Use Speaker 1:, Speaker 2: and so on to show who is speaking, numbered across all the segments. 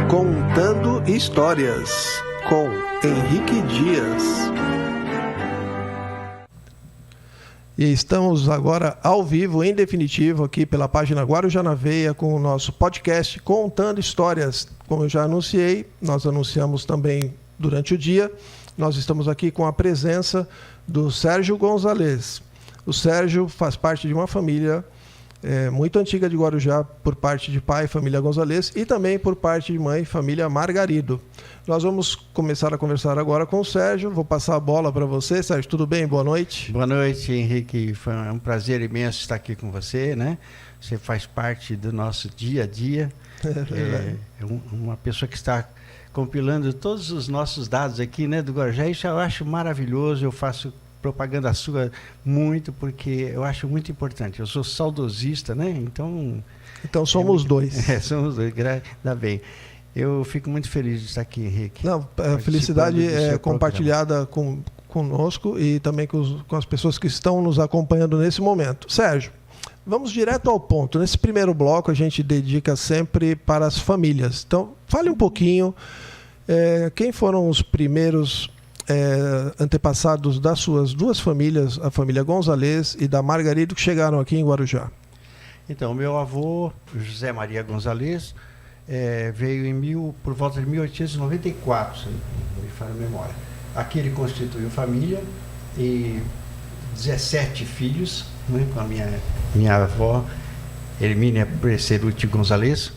Speaker 1: Contando Histórias, com Henrique Dias. E estamos agora ao vivo, em definitivo, aqui pela página Guarujá na Veia, com o nosso podcast Contando Histórias. Como eu já anunciei, nós anunciamos também durante o dia, nós estamos aqui com a presença do Sérgio Gonzalez. O Sérgio faz parte de uma família muito antiga de Guarujá, por parte de pai, família Gonzalez, e também por parte de mãe, família Margarido. Nós vamos começar a conversar agora com o Sérgio. Vou passar a bola para você. Sérgio, tudo bem? Boa noite.
Speaker 2: Boa noite, Henrique. Foi um prazer imenso estar aqui com você, né? Você faz parte do nosso dia a dia. É uma pessoa que está compilando todos os nossos dados aqui, né, do Guarujá. Isso eu acho maravilhoso. Eu faço propaganda sua muito, porque eu acho muito importante. Eu sou saudosista, né? Então
Speaker 1: somos dois.
Speaker 2: Somos dois, ainda bem. Eu fico muito feliz de estar aqui, Henrique.
Speaker 1: Não, a felicidade é compartilhada conosco e também com as pessoas que estão nos acompanhando nesse momento. Sérgio, vamos direto ao ponto. Nesse primeiro bloco, a gente dedica sempre para as famílias. Então, fale um pouquinho quem foram os primeiros antepassados das suas duas famílias, a família Gonzalez e da Margarido, que chegaram aqui em Guarujá.
Speaker 2: Então, meu avô, José Maria Gonzalez, veio por volta de 1894, se não me falha a memória. Aqui ele constituiu família e 17 filhos, né, com a minha avó, Hermínia Presseruti Gonzalez.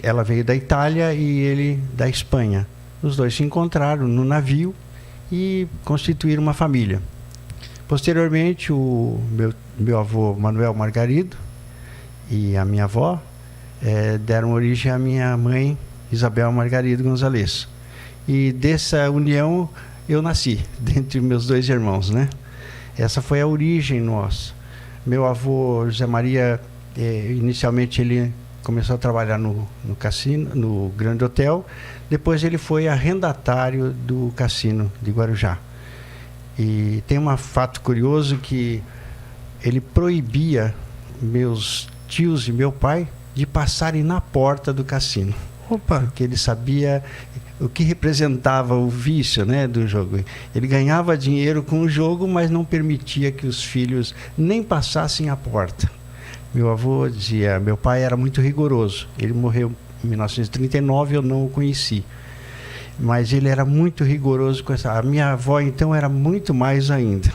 Speaker 2: Ela veio da Itália e ele da Espanha. Os dois se encontraram no navio e constituíram uma família. Posteriormente, o meu avô Manuel Margarido e a minha avó deram origem à minha mãe Isabel Margarido Gonzalez. E dessa união eu nasci, dentre meus dois irmãos, né? Essa foi a origem nossa. Meu avô José Maria, inicialmente ele começou a trabalhar no cassino, no Grande Hotel. Depois ele foi arrendatário do cassino de Guarujá. E tem um fato curioso que ele proibia meus tios e meu pai de passarem na porta do cassino.
Speaker 1: Opa!
Speaker 2: Porque ele sabia o que representava o vício, né, do jogo. Ele ganhava dinheiro com o jogo, mas não permitia que os filhos nem passassem a porta. Meu avô dizia, meu pai era muito rigoroso. Ele morreu em 1939, eu não o conheci. Mas ele era muito rigoroso com essa. A minha avó, então, era muito mais ainda.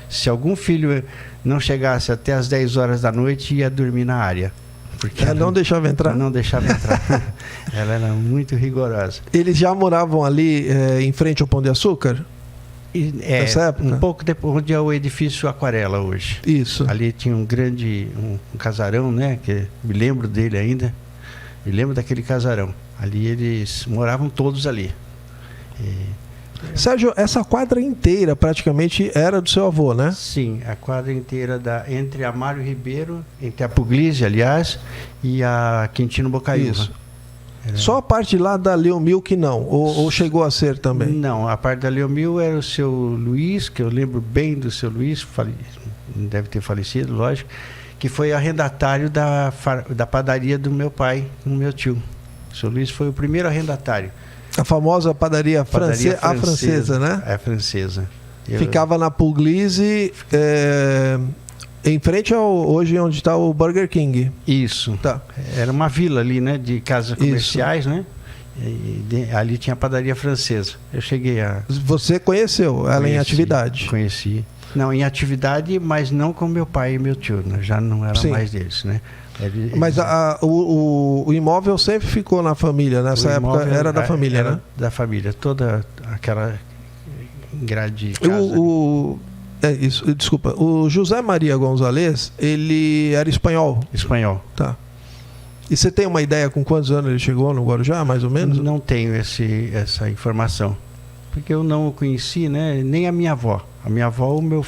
Speaker 2: Se algum filho não chegasse até as 10 horas da noite, ia dormir na área. Porque ela
Speaker 1: não deixava entrar?
Speaker 2: Não deixava entrar. Ela era muito rigorosa.
Speaker 1: Eles já moravam ali em frente ao Pão de Açúcar? Nessa época?
Speaker 2: Um pouco depois, onde é o edifício Aquarela hoje.
Speaker 1: Isso.
Speaker 2: Ali tinha um grande um casarão, né? Que me lembro dele ainda. Me lembro daquele casarão. Ali eles moravam todos ali.
Speaker 1: Sérgio, essa quadra inteira praticamente era do seu avô, né?
Speaker 2: Sim, a quadra inteira entre a Mário Ribeiro, entre a Puglisi, aliás, e a Quintino Bocaiúva. Isso.
Speaker 1: Só a parte lá da Leomil que não, ou chegou a ser também?
Speaker 2: Não, a parte da Leomil era o seu Luiz, que eu lembro bem do seu Luiz, deve ter falecido, lógico, que foi arrendatário da padaria do meu pai, com o meu tio. O seu Luiz foi o primeiro arrendatário.
Speaker 1: A famosa padaria francesa, a francesa, né?
Speaker 2: É francesa.
Speaker 1: Ficava na Puglisi, em frente hoje onde está o Burger King.
Speaker 2: Isso. Tá. Era uma vila ali, né? De casas comerciais, né? Ali tinha a padaria francesa. Eu cheguei a...
Speaker 1: Você conheceu ela em atividade?
Speaker 2: Conheci. Não, em atividade, mas não com meu pai e meu tio. Né? Já não era mais deles, né?
Speaker 1: Mas o imóvel sempre ficou na família, nessa época era da família,
Speaker 2: era,
Speaker 1: né?
Speaker 2: Da família, toda aquela grade de casa.
Speaker 1: Desculpa, o José Maria Gonzalez, ele era espanhol?
Speaker 2: Espanhol.
Speaker 1: Tá. E você tem uma ideia com quantos anos ele chegou no Guarujá, mais ou menos?
Speaker 2: Não tenho essa informação, porque eu não o conheci, né? Nem a minha avó. A minha avó, o meu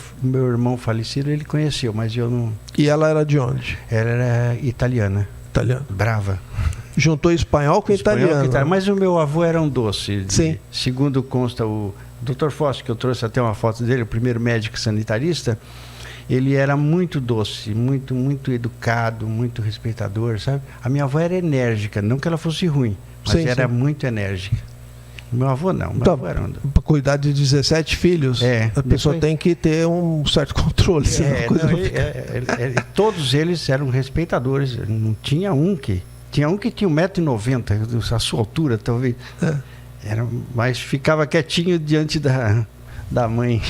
Speaker 2: irmão falecido, ele conheceu, mas eu não...
Speaker 1: E ela era de onde?
Speaker 2: Ela era italiana.
Speaker 1: Italiana.
Speaker 2: Brava.
Speaker 1: Juntou espanhol com italiano.
Speaker 2: Mas o meu avô era um doce.
Speaker 1: Sim.
Speaker 2: Segundo consta o Dr. Fausto, que eu trouxe até uma foto dele, o primeiro médico sanitarista, ele era muito doce, muito, muito educado, muito respeitador, sabe? A minha avó era enérgica, não que ela fosse ruim, mas
Speaker 1: Sim,
Speaker 2: era
Speaker 1: sim.
Speaker 2: muito enérgica. Meu avô não, meu
Speaker 1: Então,
Speaker 2: avô era
Speaker 1: para cuidar de 17 filhos, a pessoa tem que ter um certo controle.
Speaker 2: Todos eles eram respeitadores. Não tinha um que... Tinha um que tinha 1,90 m, a sua altura, talvez. Mas ficava quietinho diante da mãe.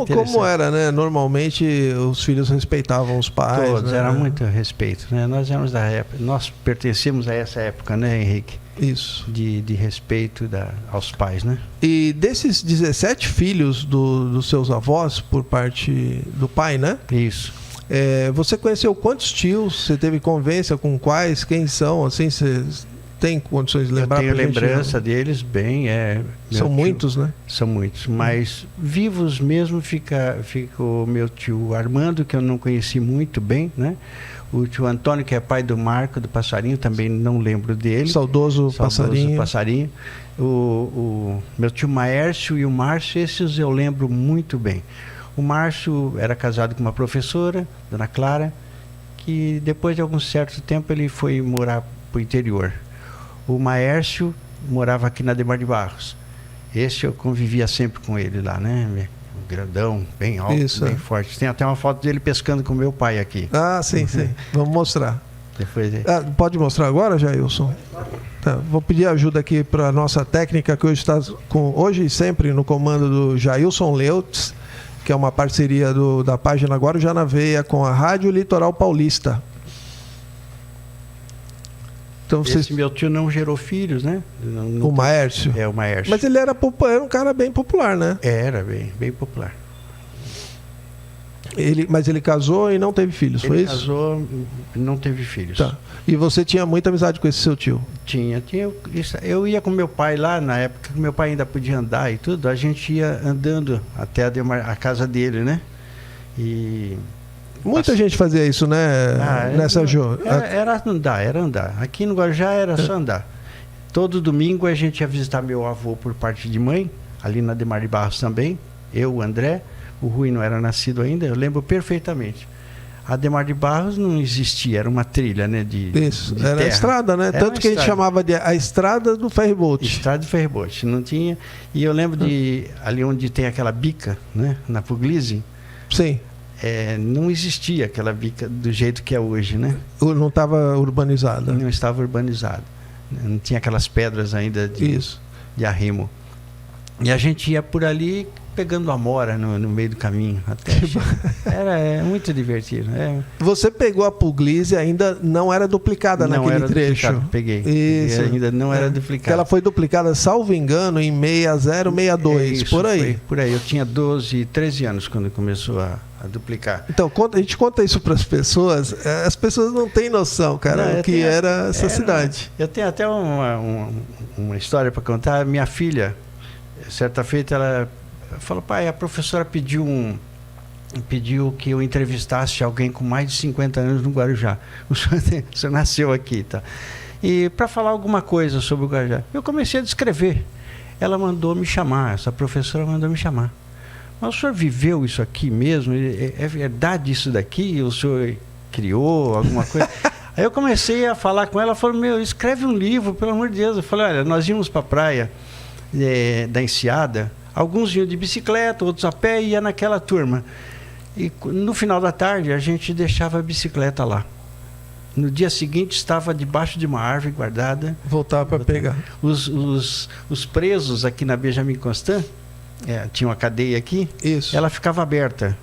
Speaker 1: Como era, né? Normalmente os filhos respeitavam os pais.
Speaker 2: Todos,
Speaker 1: né?
Speaker 2: Era muito respeito, né? Nós éramos da época, nós pertencemos a essa época, né, Henrique?
Speaker 1: Isso.
Speaker 2: De respeito aos pais, né?
Speaker 1: E desses 17 filhos dos seus avós, por parte do pai, né?
Speaker 2: Isso.
Speaker 1: Você conheceu quantos tios? Você teve convivência com quais? Quem são? Assim, você tem condições de lembrar?
Speaker 2: Eu tenho lembrança deles bem.
Speaker 1: São muitos, né?
Speaker 2: São muitos. Mas vivos mesmo fica o meu tio Armando, que eu não conheci muito bem, né? O tio Antônio, que é pai do Marco, do Passarinho, também não lembro dele.
Speaker 1: Saudoso
Speaker 2: Passarinho. O meu tio Maércio e o Márcio, esses eu lembro muito bem. O Márcio era casado com uma professora, Dona Clara, que depois de algum certo tempo ele foi morar para o interior. O Maércio morava aqui na Ademar de Barros. Esse eu convivia sempre com ele lá, né? Grandão, bem alto, bem forte. Tem até uma foto dele pescando com meu pai aqui.
Speaker 1: Ah, sim. Vamos mostrar.
Speaker 2: Depois
Speaker 1: pode mostrar agora, Jailson? Tá, vou pedir ajuda aqui para a nossa técnica, que hoje está hoje e sempre no comando do Jailson Leutz, que é uma parceria da página Guarujá na Veia com a Rádio Litoral Paulista. Então,
Speaker 2: esse meu tio não gerou filhos, né?
Speaker 1: O Maércio?
Speaker 2: O Maércio.
Speaker 1: Mas ele era um cara bem popular, né?
Speaker 2: Era bem popular.
Speaker 1: Mas ele casou e não teve filhos, foi isso?
Speaker 2: Ele casou e não teve filhos.
Speaker 1: Tá. E você tinha muita amizade com esse seu tio?
Speaker 2: Tinha. Eu ia com meu pai lá, na época que meu pai ainda podia andar e tudo, a gente ia andando até a casa dele, né? E...
Speaker 1: Muita gente fazia isso, né? Nessa
Speaker 2: era andar. Aqui no Guarujá era só andar. Todo domingo a gente ia visitar meu avô por parte de mãe, ali na Ademar de Barros também. Eu, o André, o Rui não era nascido ainda, eu lembro perfeitamente. A Ademar de Barros não existia, era uma trilha, né?
Speaker 1: Isso, era a estrada, né? Tanto que a gente chamava de a estrada do ferryboat.
Speaker 2: Estrada do ferryboat, não tinha. E eu lembro ali onde tem aquela bica, né? Na Puglisi.
Speaker 1: Sim.
Speaker 2: Não existia aquela bica do jeito que é hoje, né?
Speaker 1: Não estava urbanizada.
Speaker 2: Não estava urbanizada. Não tinha aquelas pedras ainda de arrimo. E a gente ia por ali pegando amora no meio do caminho. Era muito divertido.
Speaker 1: Você pegou a Puglisi, ainda não era duplicada naquele trecho?
Speaker 2: Duplicado, peguei.
Speaker 1: Isso.
Speaker 2: Ainda não era duplicada.
Speaker 1: Ela foi duplicada, salvo engano, em 6062, por aí.
Speaker 2: Por aí. Eu tinha 12, 13 anos quando começou a duplicar.
Speaker 1: Então, a gente conta isso para as pessoas não têm noção, cara, era essa cidade.
Speaker 2: Eu tenho até uma história para contar. Minha filha, certa feita, ela falou: pai, a professora pediu que eu entrevistasse alguém com mais de 50 anos no Guarujá. O senhor nasceu aqui, tá? E para falar alguma coisa sobre o Guarujá. Eu comecei a descrever. Ela mandou me chamar, essa professora mandou me chamar. Mas o senhor viveu isso aqui mesmo? É verdade isso daqui? O senhor criou alguma coisa? Aí eu comecei a falar com ela, ela falou: escreve um livro, pelo amor de Deus. Eu falei: olha, nós íamos para a praia da Enseada, alguns iam de bicicleta, outros a pé, e ia naquela turma. E no final da tarde a gente deixava a bicicleta lá. No dia seguinte estava debaixo de uma árvore guardada.
Speaker 1: Voltava para pegar.
Speaker 2: Os presos aqui na Benjamin Constant, tinha uma cadeia aqui, ela ficava aberta.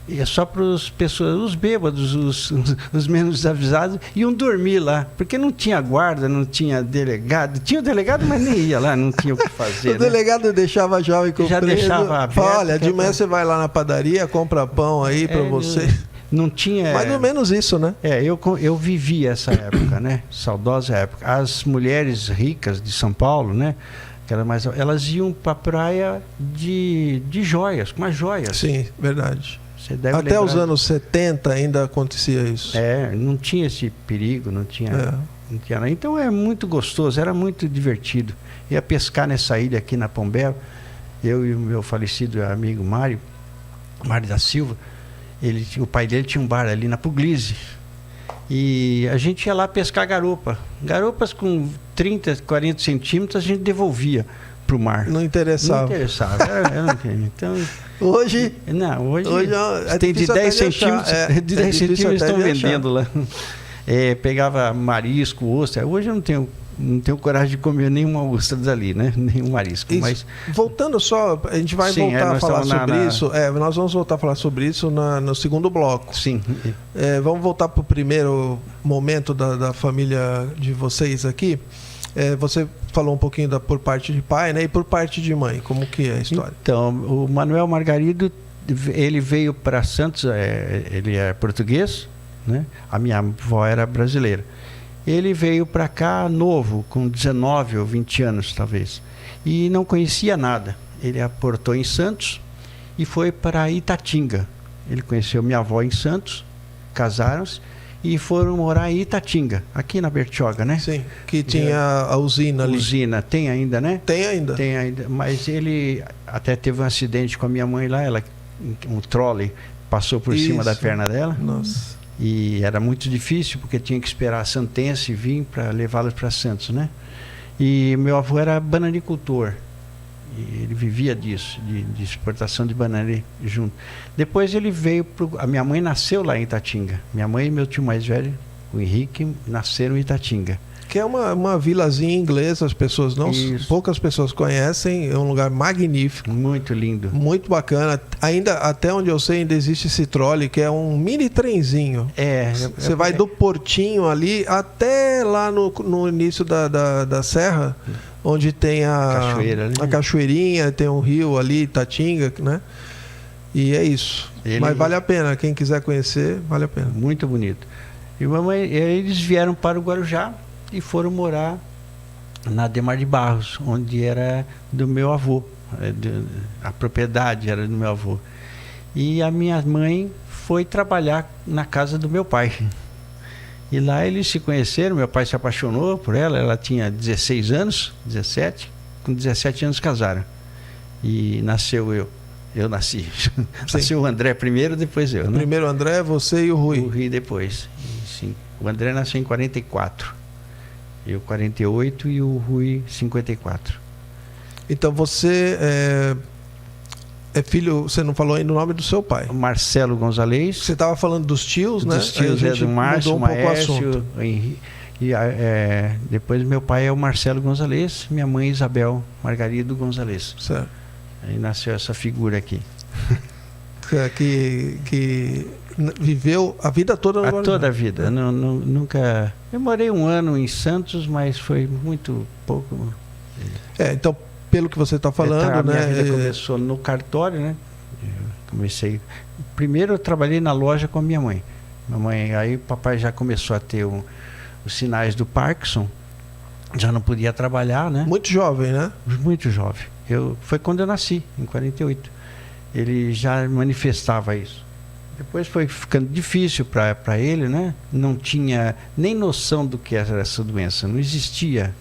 Speaker 2: E é só para os bêbados, os menos desavisados, iam dormir lá, porque não tinha guarda, não tinha delegado. Tinha o delegado, mas nem ia lá, não tinha o que fazer.
Speaker 1: O delegado deixava a jovem com o preso.
Speaker 2: Deixava aberto.
Speaker 1: Olha, de manhã você vai lá na padaria, compra pão aí para você.
Speaker 2: Não tinha...
Speaker 1: Mais ou menos isso, né?
Speaker 2: Eu vivi essa época, né? Saudosa época. As mulheres ricas de São Paulo, né? Elas iam para a praia de joias, com as joias.
Speaker 1: Sim, verdade. Até os anos 70 ainda acontecia isso.
Speaker 2: Não tinha esse perigo, não tinha. Então é muito gostoso, era muito divertido. Ia pescar nessa ilha aqui na Pombé, Eu e o meu falecido amigo Mário da Silva, o pai dele tinha um bar ali na Puglisi. E a gente ia lá pescar garopa. Garopas com 30, 40 centímetros a gente devolvia para o mar.
Speaker 1: Não interessava.
Speaker 2: Não interessava. Então,
Speaker 1: hoje
Speaker 2: tem de 10 centímetros. De 10 centímetros estão vendendo lá. Pegava marisco, ostra. Hoje eu não tenho coragem de comer nenhuma ostra dali, né? Nenhum marisco. Mas
Speaker 1: voltando só, a gente vai voltar a falar sobre isso. Nós vamos voltar a falar sobre isso no segundo bloco.
Speaker 2: Sim.
Speaker 1: Vamos voltar para o primeiro momento da família de vocês aqui. Você falou um pouquinho por parte de pai, né? E por parte de mãe, como que é a história?
Speaker 2: Então, o Manuel Margarido, ele veio para Santos, ele é português, né? A minha avó era brasileira. Ele veio para cá novo, com 19 ou 20 anos, talvez. E não conhecia nada. Ele aportou em Santos e foi para Itatinga. Ele conheceu minha avó em Santos, casaram-se e foram morar em Itatinga, aqui na Bertioga, né?
Speaker 1: Sim, que tinha a usina ali.
Speaker 2: Usina, tem ainda, né?
Speaker 1: Tem ainda.
Speaker 2: Tem ainda, mas ele até teve um acidente com a minha mãe lá, um trolley passou por cima da perna dela.
Speaker 1: Nossa.
Speaker 2: E era muito difícil, porque tinha que esperar a sentença e vir para levá-los para Santos, né? E meu avô era bananicultor. E ele vivia disso, de exportação de banana junto. Depois ele veio... A minha mãe nasceu lá em Itatinga. Minha mãe e meu tio mais velho, o Henrique, nasceram em Itatinga.
Speaker 1: Que é uma vilazinha inglesa, as pessoas poucas pessoas conhecem, é um lugar magnífico.
Speaker 2: Muito lindo.
Speaker 1: Muito bacana. Ainda, até onde eu sei, ainda existe esse trolley, que é um mini trenzinho. Você vai do Portinho ali até lá no início da serra, onde tem a cachoeirinha, tem um rio ali, Itatinga, né? E é isso. Mas vale a pena, quem quiser conhecer, vale a pena.
Speaker 2: Muito bonito. E eles vieram para o Guarujá e foram morar na Ademar de Barros, onde era do meu avô. A propriedade era do meu avô. E a minha mãe foi trabalhar na casa do meu pai. E lá eles se conheceram, meu pai se apaixonou por ela tinha 16 anos, 17. Com 17 anos casaram. E nasceu eu. Eu nasci. Nasceu o André primeiro, depois eu, né?
Speaker 1: Primeiro o André, você e o Rui.
Speaker 2: O Rui depois. Sim. O André nasceu em 44. Eu 48 e o Rui 54.
Speaker 1: Então você é filho, você não falou ainda o nome do seu pai.
Speaker 2: Marcelo Gonzalez.
Speaker 1: Você estava falando dos tios, né?
Speaker 2: Dos tios do Márcio, Maércio, depois meu pai é o Marcelo Gonzalez, minha mãe Isabel Margarido Gonzalez.
Speaker 1: Certo.
Speaker 2: Aí nasceu essa figura aqui.
Speaker 1: Que viveu a vida toda no Guarujá.
Speaker 2: Toda a vida. Nunca... Eu morei um ano em Santos, mas foi muito pouco.
Speaker 1: Então, pelo que você está falando,
Speaker 2: a minha vida começou no cartório, né? Primeiro eu trabalhei na loja com a minha mãe. Aí o papai já começou a ter os sinais do Parkinson. Já não podia trabalhar, né?
Speaker 1: Muito jovem, né?
Speaker 2: Muito jovem. Foi quando eu nasci, em 48. Ele já manifestava isso. Depois foi ficando difícil para ele, né? Não tinha nem noção do que era essa doença. Não existia.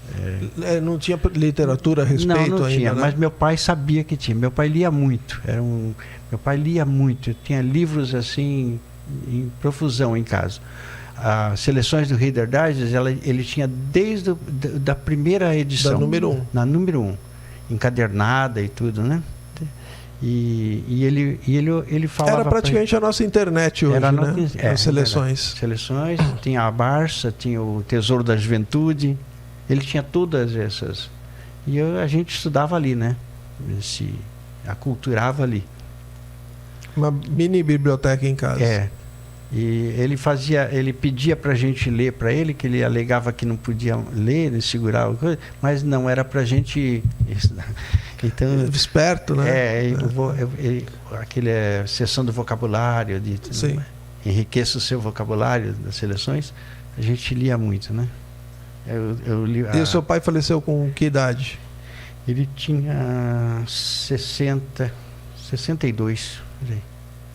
Speaker 1: Não tinha literatura a respeito ainda,
Speaker 2: não tinha,
Speaker 1: né?
Speaker 2: Mas meu pai sabia que tinha. Meu pai lia muito. Meu pai lia muito. Eu tinha livros assim em profusão em casa. As seleções do Reader Digest, ele tinha desde da primeira edição.
Speaker 1: Da número 1.
Speaker 2: Na número 1. Encadernada e tudo, né? E ele falava...
Speaker 1: Era praticamente a nossa internet hoje, né? As seleções.
Speaker 2: Seleções, tinha a Barça, tinha o Tesouro da Juventude, ele tinha todas essas. E a gente estudava ali, né? Se aculturava ali.
Speaker 1: Uma mini biblioteca em casa.
Speaker 2: E ele pedia para a gente ler para ele, que ele alegava que não podia ler, ele segurava coisa, mas não era para a gente estudar. Então,
Speaker 1: esperto, né?
Speaker 2: Aquele sessão do vocabulário, enriqueça o seu vocabulário das seleções, a gente lia muito, né?
Speaker 1: E o seu pai faleceu com que idade?
Speaker 2: Ele tinha 62,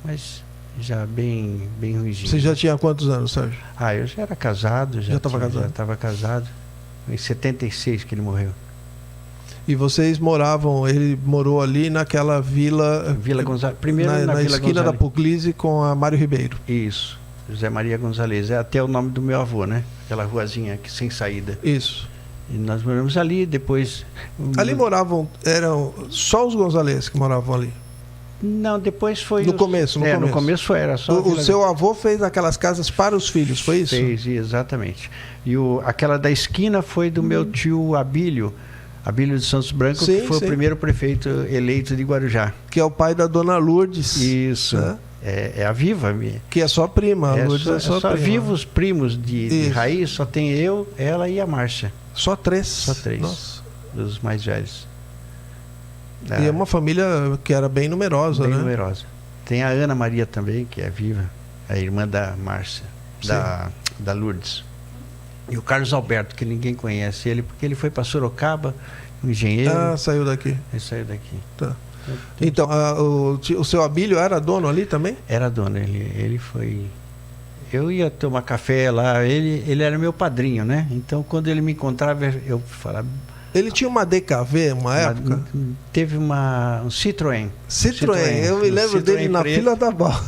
Speaker 2: mas já bem ruimzinho.
Speaker 1: Você já tinha quantos anos, Sérgio?
Speaker 2: Eu já era casado. Já estava casado? Já estava casado. Em 76 que ele morreu.
Speaker 1: E vocês moravam, ele morou ali naquela vila...
Speaker 2: Vila Gonzalez. Primeiro na Vila
Speaker 1: esquina
Speaker 2: Gonzalez.
Speaker 1: da Puglisi com a Mário Ribeiro.
Speaker 2: Isso, José Maria Gonzalez. É até o nome do meu avô, né? Aquela ruazinha aqui, sem saída.
Speaker 1: Isso.
Speaker 2: E nós moramos ali, depois...
Speaker 1: Ali moravam, eram só os Gonzalez que moravam ali?
Speaker 2: Não, depois foi...
Speaker 1: No começo.
Speaker 2: No começo era só...
Speaker 1: O seu avô fez aquelas casas para os filhos, foi isso?
Speaker 2: Fez, exatamente. E aquela da esquina foi do meu tio Abílio de Santos Branco,
Speaker 1: sim,
Speaker 2: que foi o primeiro prefeito eleito de Guarujá.
Speaker 1: Que é o pai da dona Lourdes.
Speaker 2: Isso.
Speaker 1: Né?
Speaker 2: É a Viva.
Speaker 1: Que é só prima. A Lourdes é só prima.
Speaker 2: Vivos primos de raiz, só tem eu, ela e a Márcia.
Speaker 1: Só 3?
Speaker 2: Só 3.
Speaker 1: Nossa.
Speaker 2: Dos mais velhos.
Speaker 1: E é uma família que era bem numerosa,
Speaker 2: bem
Speaker 1: né?
Speaker 2: numerosa. Tem a Ana Maria também, que é viva, a irmã da Márcia, da Lourdes. E o Carlos Alberto, que ninguém conhece ele, porque ele foi para Sorocaba, um engenheiro.
Speaker 1: Ah, saiu daqui.
Speaker 2: Ele saiu daqui.
Speaker 1: Tá. Então, o seu Abílio era dono ali também?
Speaker 2: Era dono, ele foi... Eu ia tomar café lá, ele era meu padrinho, né? Então, quando ele me encontrava, eu falava...
Speaker 1: Ele tinha uma DKV, uma época?
Speaker 2: Teve um Citroën.
Speaker 1: Citroën, eu me lembro dele na fila da bola.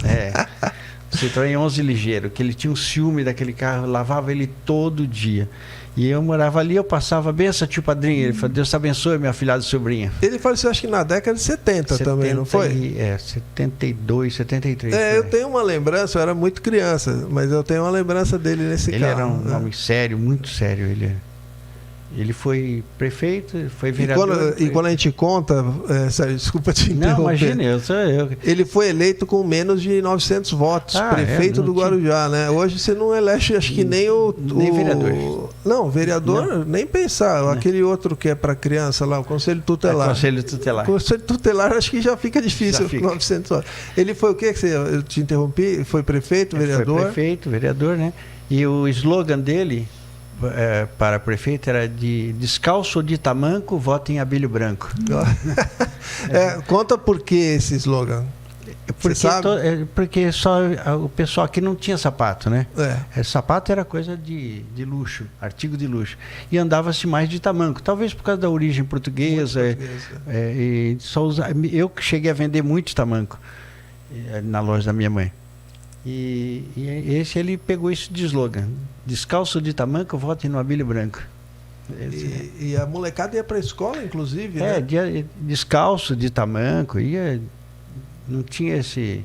Speaker 2: Citroën 11 ligeiro, que ele tinha um ciúme daquele carro, lavava ele todo dia. E eu morava ali, eu passava, benção, tio padrinho. Ele falou, Deus te abençoe, minha afilhada sobrinha.
Speaker 1: Ele faleceu, acho que na década de 70 também, não foi?
Speaker 2: 72, 73.
Speaker 1: Eu tenho uma lembrança, eu era muito criança, mas eu tenho uma lembrança dele nesse carro.
Speaker 2: Ele era um homem sério, muito sério, ele foi prefeito, foi vereador.
Speaker 1: E quando a gente conta, Sérgio, desculpa te interromper.
Speaker 2: Não, imagina, eu.
Speaker 1: Ele foi eleito com menos de 900 votos, prefeito do Guarujá, né? Hoje você não elege, acho que nem
Speaker 2: nem vereador.
Speaker 1: Não, vereador, nem pensar. Não. Aquele outro que é para criança lá, o Conselho Tutelar.
Speaker 2: Conselho Tutelar.
Speaker 1: Conselho Tutelar, acho que já fica difícil, já fica. 900 votos. Ele foi o quê? Eu te interrompi? Foi prefeito, vereador?
Speaker 2: Foi prefeito, vereador, né? E o slogan dele... para prefeito era de descalço ou de tamanco, voto em Abílio Branco.
Speaker 1: Conta por que esse slogan.
Speaker 2: Porque só o pessoal aqui não tinha sapato, né? Sapato era coisa de luxo, artigo de luxo. E andava-se mais de tamanco, talvez por causa da origem portuguesa. E só eu cheguei a vender muito tamanco na loja da minha mãe. E esse ele pegou isso de slogan: descalço de tamanco, vote no Abílio Branco.
Speaker 1: E a molecada ia para a escola, inclusive, né?
Speaker 2: Descalço de tamanco, não tinha esse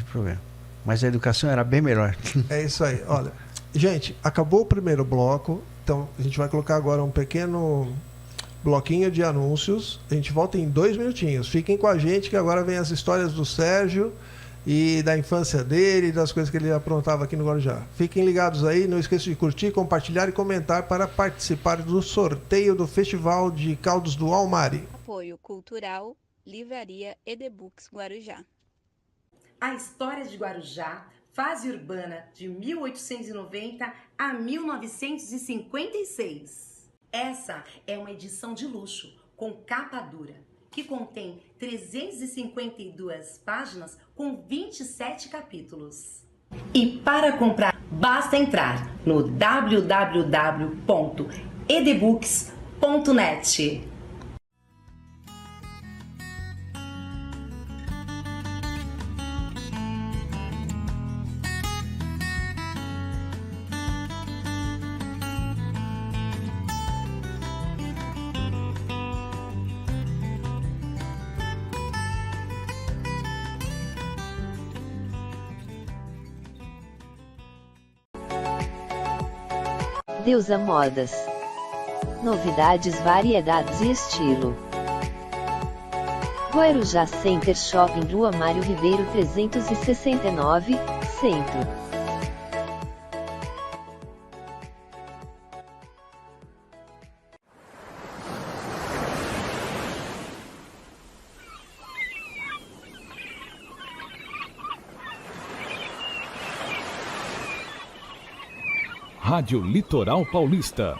Speaker 2: problema. Mas a educação era bem melhor.
Speaker 1: É isso aí. Olha, gente, acabou o primeiro bloco, então a gente vai colocar agora um pequeno bloquinho de anúncios. A gente volta em 2 minutinhos. Fiquem com a gente que agora vem as histórias do Sérgio e da infância dele e das coisas que ele aprontava aqui no Guarujá. Fiquem ligados aí, não esqueça de curtir, compartilhar e comentar para participar do sorteio do Festival de Caldos do Almari.
Speaker 3: Apoio Cultural, Livraria Edebooks Guarujá.
Speaker 4: A história de Guarujá, fase urbana de 1890 a 1956. Essa é uma edição de luxo, com capa dura, que contém 352 páginas com 27 capítulos. E para comprar, basta entrar no www.edebooks.net.
Speaker 5: Deusa Modas. Novidades, variedades e estilo. Guarujá Center Shopping, Rua Mário Ribeiro 369, Centro.
Speaker 6: Rádio Litoral Paulista.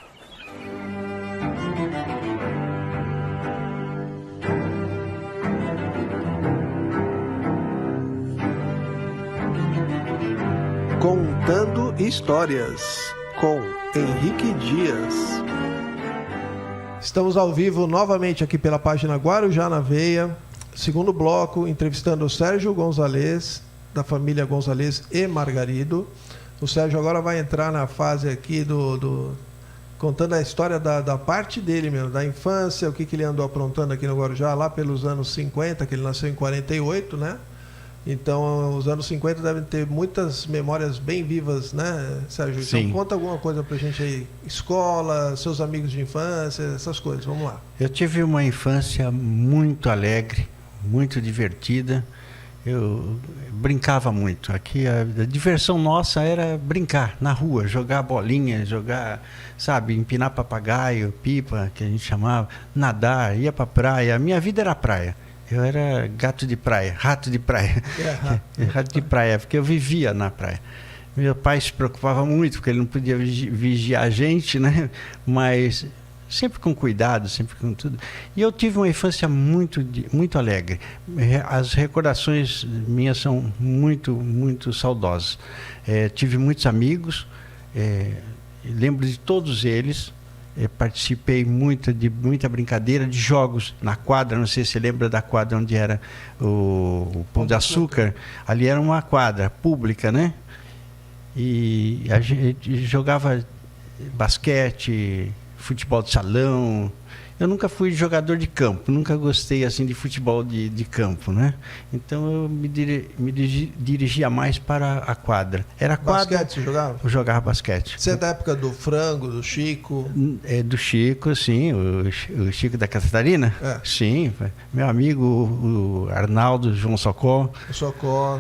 Speaker 1: Contando Histórias, com Henrique Dias. Estamos ao vivo novamente aqui pela página Guarujá na Veia, segundo bloco, entrevistando o Sérgio Gonzalez, da família Gonzalez e Margarido. O Sérgio agora vai entrar na fase aqui contando a história da parte dele mesmo, da infância, o que ele andou aprontando aqui no Guarujá, lá pelos anos 50, que ele nasceu em 48, né? Então, os anos 50 devem ter muitas memórias bem vivas, né, Sérgio?
Speaker 2: Sim.
Speaker 1: Então, conta alguma coisa pra gente aí. Escola, seus amigos de infância, essas coisas. Vamos lá.
Speaker 2: Eu tive uma infância muito alegre, muito divertida. Eu brincava muito. Aqui a diversão nossa era brincar na rua, jogar bolinha, sabe, empinar papagaio, pipa, que a gente chamava, nadar, ia pra praia. A minha vida era praia. Eu era gato de praia, rato de praia. Rato de praia, porque eu vivia na praia. Meu pai se preocupava muito, porque ele não podia vigiar a gente, né? Mas sempre com cuidado, sempre com tudo. E eu tive uma infância muito alegre. As recordações minhas são muito saudosas. Tive muitos amigos, lembro de todos eles. Participei de muita brincadeira, de jogos na quadra. Não sei se você lembra da quadra onde era o Pão de Açúcar. Ali era uma quadra pública, né? E a gente jogava basquete, futebol de salão. Eu nunca fui jogador de campo, nunca gostei assim de futebol de campo, né? Então eu me dirigia mais para a quadra. Era quadra.
Speaker 1: Basquete você jogava?
Speaker 2: Eu jogava basquete.
Speaker 1: Você é da época do Frango, do Chico?
Speaker 2: Do Chico, sim, o Chico da Catarina? Sim, meu amigo, o Arnaldo João Socó.
Speaker 1: O Socó.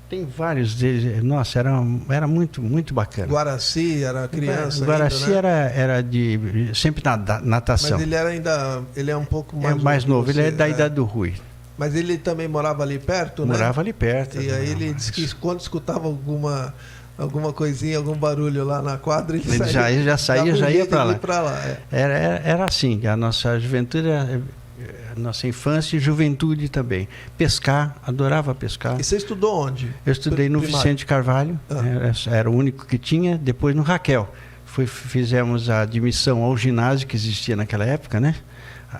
Speaker 2: Tem vários deles. Nossa, era muito bacana.
Speaker 1: Guaraci era criança.
Speaker 2: Guaraci
Speaker 1: ainda, né?
Speaker 2: era de sempre natação.
Speaker 1: Mas ele é um pouco
Speaker 2: mais novo. Ele é da idade do Rui.
Speaker 1: Mas ele também morava ali perto, né?
Speaker 2: Morava ali perto.
Speaker 1: E aí ele disse que quando escutava alguma coisinha, algum barulho lá na quadra, ele já ia para lá.
Speaker 2: Era assim, a nossa juventude, a nossa infância e juventude também. Pescar, adorava pescar.
Speaker 1: E você estudou onde?
Speaker 2: Eu estudei no Vicente Carvalho, era o único que tinha, depois no Raquel. Fizemos a admissão ao ginásio que existia naquela época, né?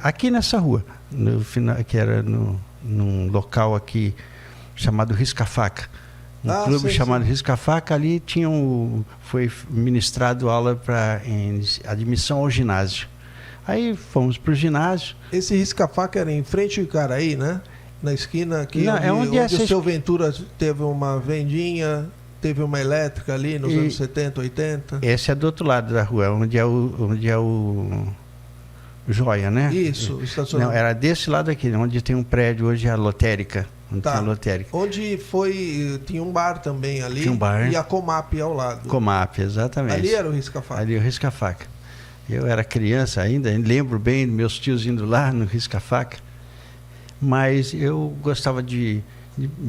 Speaker 2: Aqui nessa rua, que era num local aqui chamado Risca-Faca. Clube chamado Risca-Faca, ali foi ministrado aula em admissão ao ginásio. Aí fomos para o ginásio.
Speaker 1: Esse Risca-Faca era em frente ao Icaraí, né? Na esquina aqui, onde o seu Ventura teve uma vendinha, teve uma elétrica ali nos anos 70, 80.
Speaker 2: Esse é do outro lado da rua, onde é o Joia, né?
Speaker 1: Isso, o estacionamento.
Speaker 2: Não, era desse lado aqui, onde tem um prédio hoje, a lotérica.
Speaker 1: Onde tinha um bar também ali.
Speaker 2: Tinha um bar.
Speaker 1: E a Comap ao lado.
Speaker 2: Comap, exatamente.
Speaker 1: Ali era o Risca-Faca.
Speaker 2: Ali o Risca-Faca. Eu era criança ainda, lembro bem meus tios indo lá no Risca-Faca, mas eu gostava de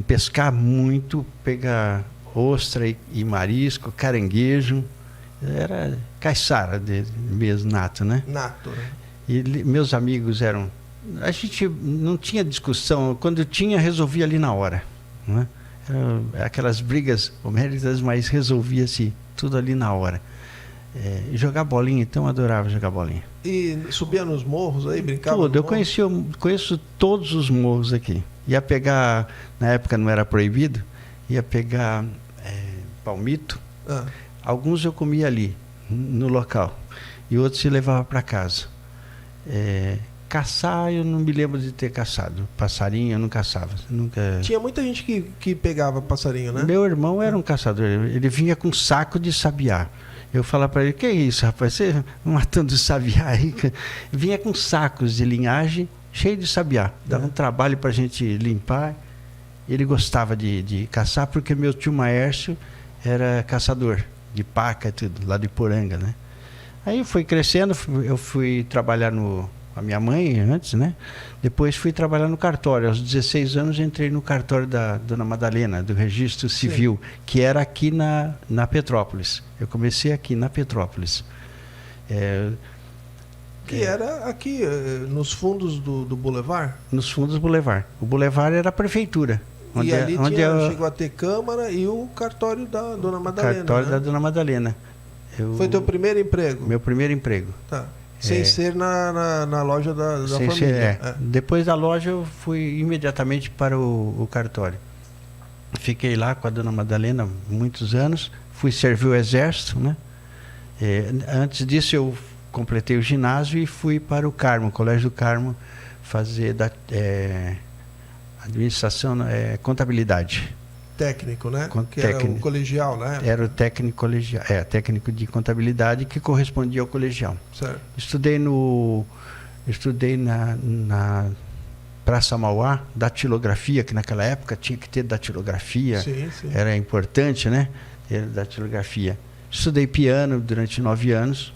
Speaker 2: pescar muito, pegar ostra e marisco, caranguejo, era caiçara mesmo, nato, né?
Speaker 1: Nato, né?
Speaker 2: E meus amigos eram... A gente não tinha discussão, quando tinha, resolvia ali na hora, né? Aquelas brigas homéricas, mas resolvia-se tudo ali na hora. Jogar bolinha, então eu adorava jogar bolinha.
Speaker 1: E subia nos morros aí, brincava?
Speaker 2: Tudo, eu conheço todos os morros aqui. Ia pegar, na época não era proibido, ia pegar palmito. Alguns eu comia ali, no local, e outros se levava para casa. Caçar, eu não me lembro de ter caçado. Passarinho eu não caçava. Nunca...
Speaker 1: Tinha muita gente que pegava passarinho, né?
Speaker 2: Meu irmão era um caçador, ele vinha com um saco de sabiá. Eu falava para ele, que é isso, rapaz? Você matando sabiá aí? Vinha com sacos de linhagem cheio de sabiá. Dava um trabalho para a gente limpar. Ele gostava de caçar, porque meu tio Maércio era caçador de paca e tudo, lá de Poranga, né? Aí foi crescendo, eu fui trabalhar com a minha mãe antes, né? Depois fui trabalhar no cartório. Aos 16 anos entrei no cartório da Dona Madalena, do Registro Civil, que era aqui na Petrópolis. Eu comecei aqui na Petrópolis.
Speaker 1: Que era aqui, nos fundos do Boulevard?
Speaker 2: Nos fundos do Boulevard. O Boulevard era a prefeitura.
Speaker 1: E ali chegou a ter Câmara e o cartório da Dona Madalena.
Speaker 2: Cartório, né? Da Dona Madalena.
Speaker 1: Foi teu primeiro emprego?
Speaker 2: Meu primeiro emprego.
Speaker 1: Tá. Sem ser na loja da
Speaker 2: Sem
Speaker 1: família.
Speaker 2: ser, Depois da loja eu fui imediatamente para o cartório. Fiquei lá com a dona Madalena muitos anos. Fui servir o exército, né? Antes disso eu completei o ginásio e fui para o Carmo, o Colégio do Carmo, fazer administração, contabilidade.
Speaker 1: Técnico, né?
Speaker 2: Técnico.
Speaker 1: Era o colegial, né?
Speaker 2: Era o técnico colegial, técnico de contabilidade que correspondia ao colegial.
Speaker 1: Certo.
Speaker 2: Estudei na Praça Mauá, datilografia, que naquela época tinha que ter datilografia.
Speaker 1: Sim.
Speaker 2: Era importante, né? Ter datilografia. Estudei piano durante 9 anos,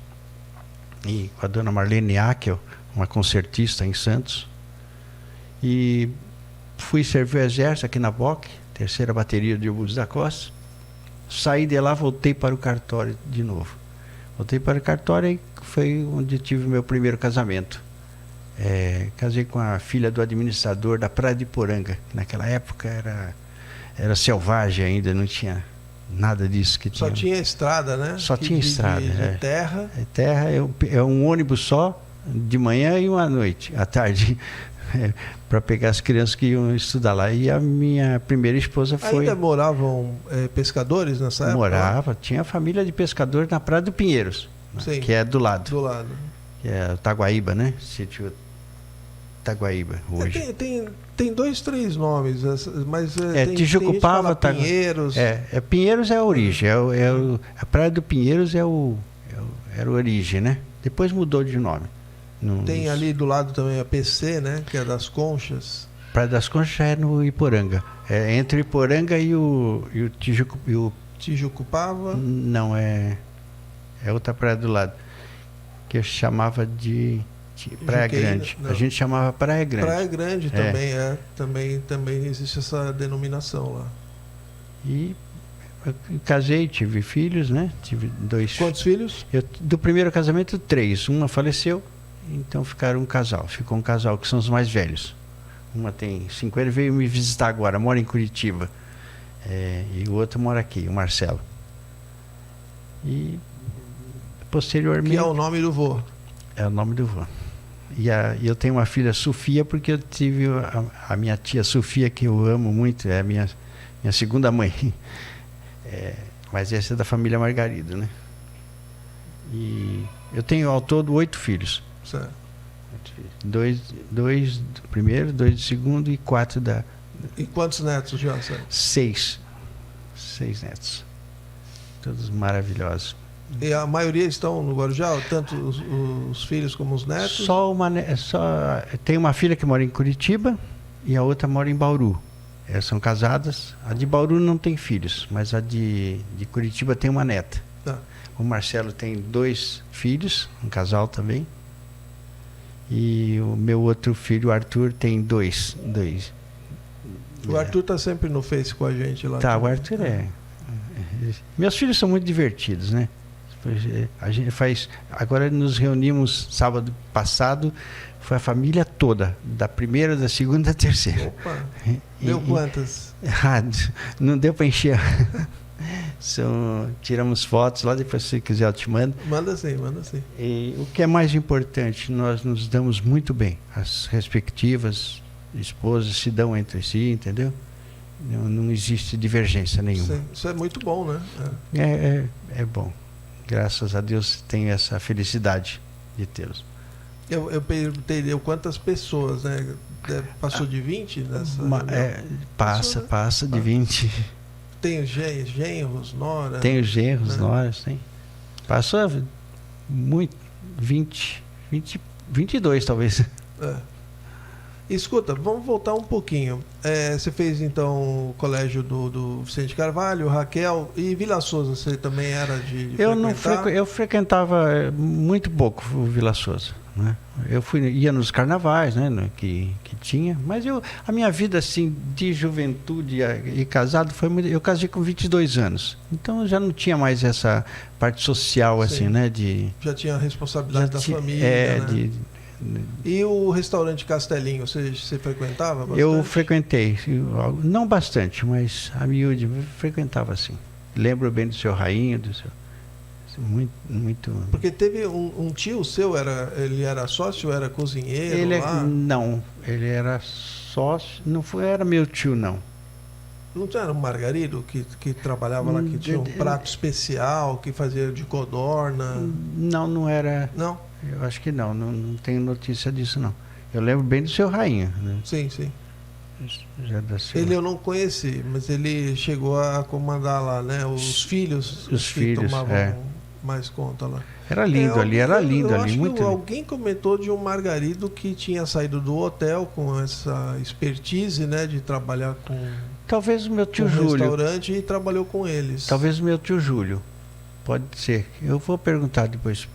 Speaker 2: e com a dona Marlene Akel, uma concertista em Santos. E fui servir o exército aqui na BOC, 3ª Bateria de Obus da Costa. Saí de lá, voltei para o cartório de novo. Voltei para o cartório e foi onde tive meu primeiro casamento. Casei com a filha do administrador da Praia de Poranga. Naquela época era selvagem ainda, não tinha nada disso que tinha.
Speaker 1: Só tinha estrada, né?
Speaker 2: Só tinha estrada.
Speaker 1: De terra.
Speaker 2: Terra é um ônibus só, de manhã e uma noite, à tarde, para pegar as crianças que iam estudar lá. E a minha primeira esposa foi...
Speaker 1: Ainda moravam pescadores nessa época?
Speaker 2: Morava, tinha família de pescadores na Praia do Pinheiros, né, que é do lado.
Speaker 1: Do lado.
Speaker 2: Que é o Taguaíba, né? Sítio Taguaíba, hoje.
Speaker 1: Tem 2, 3 nomes, mas
Speaker 2: Tijucupava,
Speaker 1: Pinheiros.
Speaker 2: Pinheiros é a origem. A Praia do Pinheiros era a origem, né? Depois mudou de nome.
Speaker 1: Tem ali do lado também a PC, né? Que é das Conchas.
Speaker 2: Praia das Conchas é no Iporanga. Entre o Iporanga e o
Speaker 1: Tijucupava?
Speaker 2: Não, é outra praia do lado. Que eu chamava de Praia Grande.
Speaker 1: Não.
Speaker 2: A gente chamava Praia Grande.
Speaker 1: Praia Grande também existe essa denominação lá.
Speaker 2: E eu casei, tive filhos, né? Tive 2.
Speaker 1: Quantos filhos?
Speaker 2: Do primeiro casamento, 3. Uma faleceu, então ficou um casal, que são os mais velhos. Uma tem 50, veio me visitar agora, mora em Curitiba. E o outro mora aqui, o Marcelo. E posteriormente...
Speaker 1: Que é o nome do vô.
Speaker 2: É o nome do vô. E eu tenho uma filha, Sofia, porque eu tive a minha tia Sofia, que eu amo muito, é a minha segunda mãe. Mas essa é da família Margarida, né? E eu tenho ao todo 8 filhos.
Speaker 1: Certo.
Speaker 2: 2 do primeiro, 2 do segundo e 4 da...
Speaker 1: E quantos netos já, sabe?
Speaker 2: 6 netos. Todos maravilhosos.
Speaker 1: E a maioria estão no Guarujá, tanto os filhos como os netos?
Speaker 2: Tem uma filha que mora em Curitiba e a outra mora em Bauru. Elas são casadas. A de Bauru não tem filhos, mas a de Curitiba tem uma neta.
Speaker 1: Tá.
Speaker 2: O Marcelo tem 2 filhos, um casal também. E o meu outro filho, o Arthur, tem 2.
Speaker 1: O Arthur está sempre no Face com a gente lá.
Speaker 2: Tá, o Arthur Meus filhos são muito divertidos, né? A gente faz... Agora nos reunimos sábado passado, foi a família toda, da primeira, da segunda, da terceira.
Speaker 1: Opa! Deu quantas?
Speaker 2: Não deu para encher. Tiramos fotos lá, depois se você quiser eu te mando.
Speaker 1: Manda sim.
Speaker 2: E o que é mais importante, nós nos damos muito bem. As respectivas esposas se dão entre si, entendeu? Não existe divergência nenhuma.
Speaker 1: Isso é muito bom, né?
Speaker 2: É bom. Graças a Deus tenho essa felicidade de tê-los.
Speaker 1: Eu perguntei quantas pessoas, né? Passou de 20 nessa?
Speaker 2: Passa de 20.
Speaker 1: Tem os genros, nora?
Speaker 2: Tem os genros, noras, tem. Passou muito, 22 talvez.
Speaker 1: Escuta, vamos voltar um pouquinho. Você fez então o colégio do Vicente Carvalho, Raquel e Vila Souza. Você também era de frequentar?
Speaker 2: Eu frequentava muito pouco o Vila Souza, né? Eu ia nos carnavais, né, que tinha, mas a minha vida assim de juventude e casado foi muito. Eu casei com 22 anos, então eu já não tinha mais essa parte social assim, né? Já
Speaker 1: tinha a responsabilidade da família, né? E o restaurante Castelinho, você frequentava bastante?
Speaker 2: Eu frequentei, não bastante, mas a miúde frequentava assim. Lembro bem do seu Rainho, do Muito, muito.
Speaker 1: Porque teve um tio seu, ele era sócio, era cozinheiro
Speaker 2: Ele
Speaker 1: lá?
Speaker 2: não, ele era sócio, não era meu tio, não.
Speaker 1: Não era um Margarido que trabalhava lá, que tinha um prato especial, que fazia de codorna?
Speaker 2: Não era.
Speaker 1: Não?
Speaker 2: Eu acho que não tenho notícia disso, não. Eu lembro bem do seu Rainha, né?
Speaker 1: Sim, sim.
Speaker 2: Já da sua...
Speaker 1: Ele eu não conheci, mas ele chegou a comandar lá, né? Os filhos que tomavam mais conta lá.
Speaker 2: Era lindo ali, era lindo
Speaker 1: eu
Speaker 2: ali.
Speaker 1: Acho
Speaker 2: muito
Speaker 1: que alguém comentou de um Margarido que tinha saído do hotel com essa expertise, né? De trabalhar com...
Speaker 2: Talvez o meu tio
Speaker 1: um
Speaker 2: Júlio.
Speaker 1: Restaurante e trabalhou com eles.
Speaker 2: Talvez o meu tio Júlio. Pode ser. Eu vou perguntar depois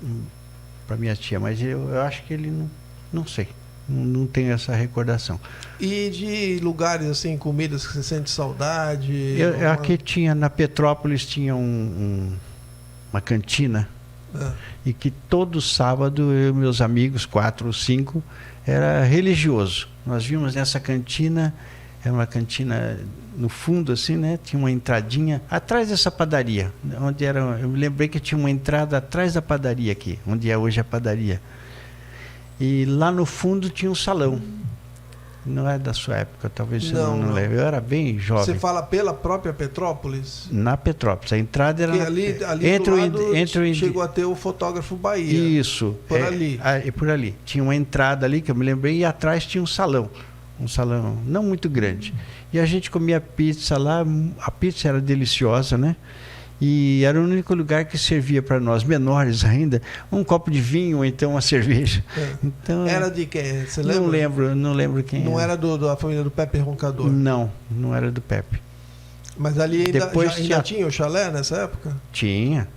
Speaker 2: para minha tia, mas eu acho que ele não sei. Não tenho essa recordação.
Speaker 1: E de lugares assim, comidas que você sente saudade?
Speaker 2: Aqui tinha, na Petrópolis, tinha uma cantina. E que todo sábado eu e meus amigos, 4 ou 5, era religioso. Nós vimos nessa cantina, era uma cantina no fundo assim, né? Tinha uma entradinha atrás dessa padaria, onde era. Eu me lembrei que tinha uma entrada atrás da padaria aqui, onde é hoje a padaria. E lá no fundo tinha um salão. Não é da sua época, talvez você não lembre. Eu era bem jovem.
Speaker 1: Você fala pela própria Petrópolis?
Speaker 2: Na Petrópolis. A entrada era...
Speaker 1: ali do lado chegou a ter o Fotógrafo Bahia.
Speaker 2: Isso.
Speaker 1: Por ali.
Speaker 2: Por ali. Tinha uma entrada ali, que eu me lembrei, e atrás tinha um salão. Um salão não muito grande. E a gente comia pizza lá. A pizza era deliciosa, né? E era o único lugar que servia para nós, menores ainda, um copo de vinho ou então uma cerveja. Então,
Speaker 1: era de quem? Você lembra?
Speaker 2: Não lembro quem
Speaker 1: não
Speaker 2: era.
Speaker 1: Da família do Pepe Roncador?
Speaker 2: Não era do Pepe.
Speaker 1: Mas ali ainda tinha o chalé nessa época?
Speaker 2: Tinha.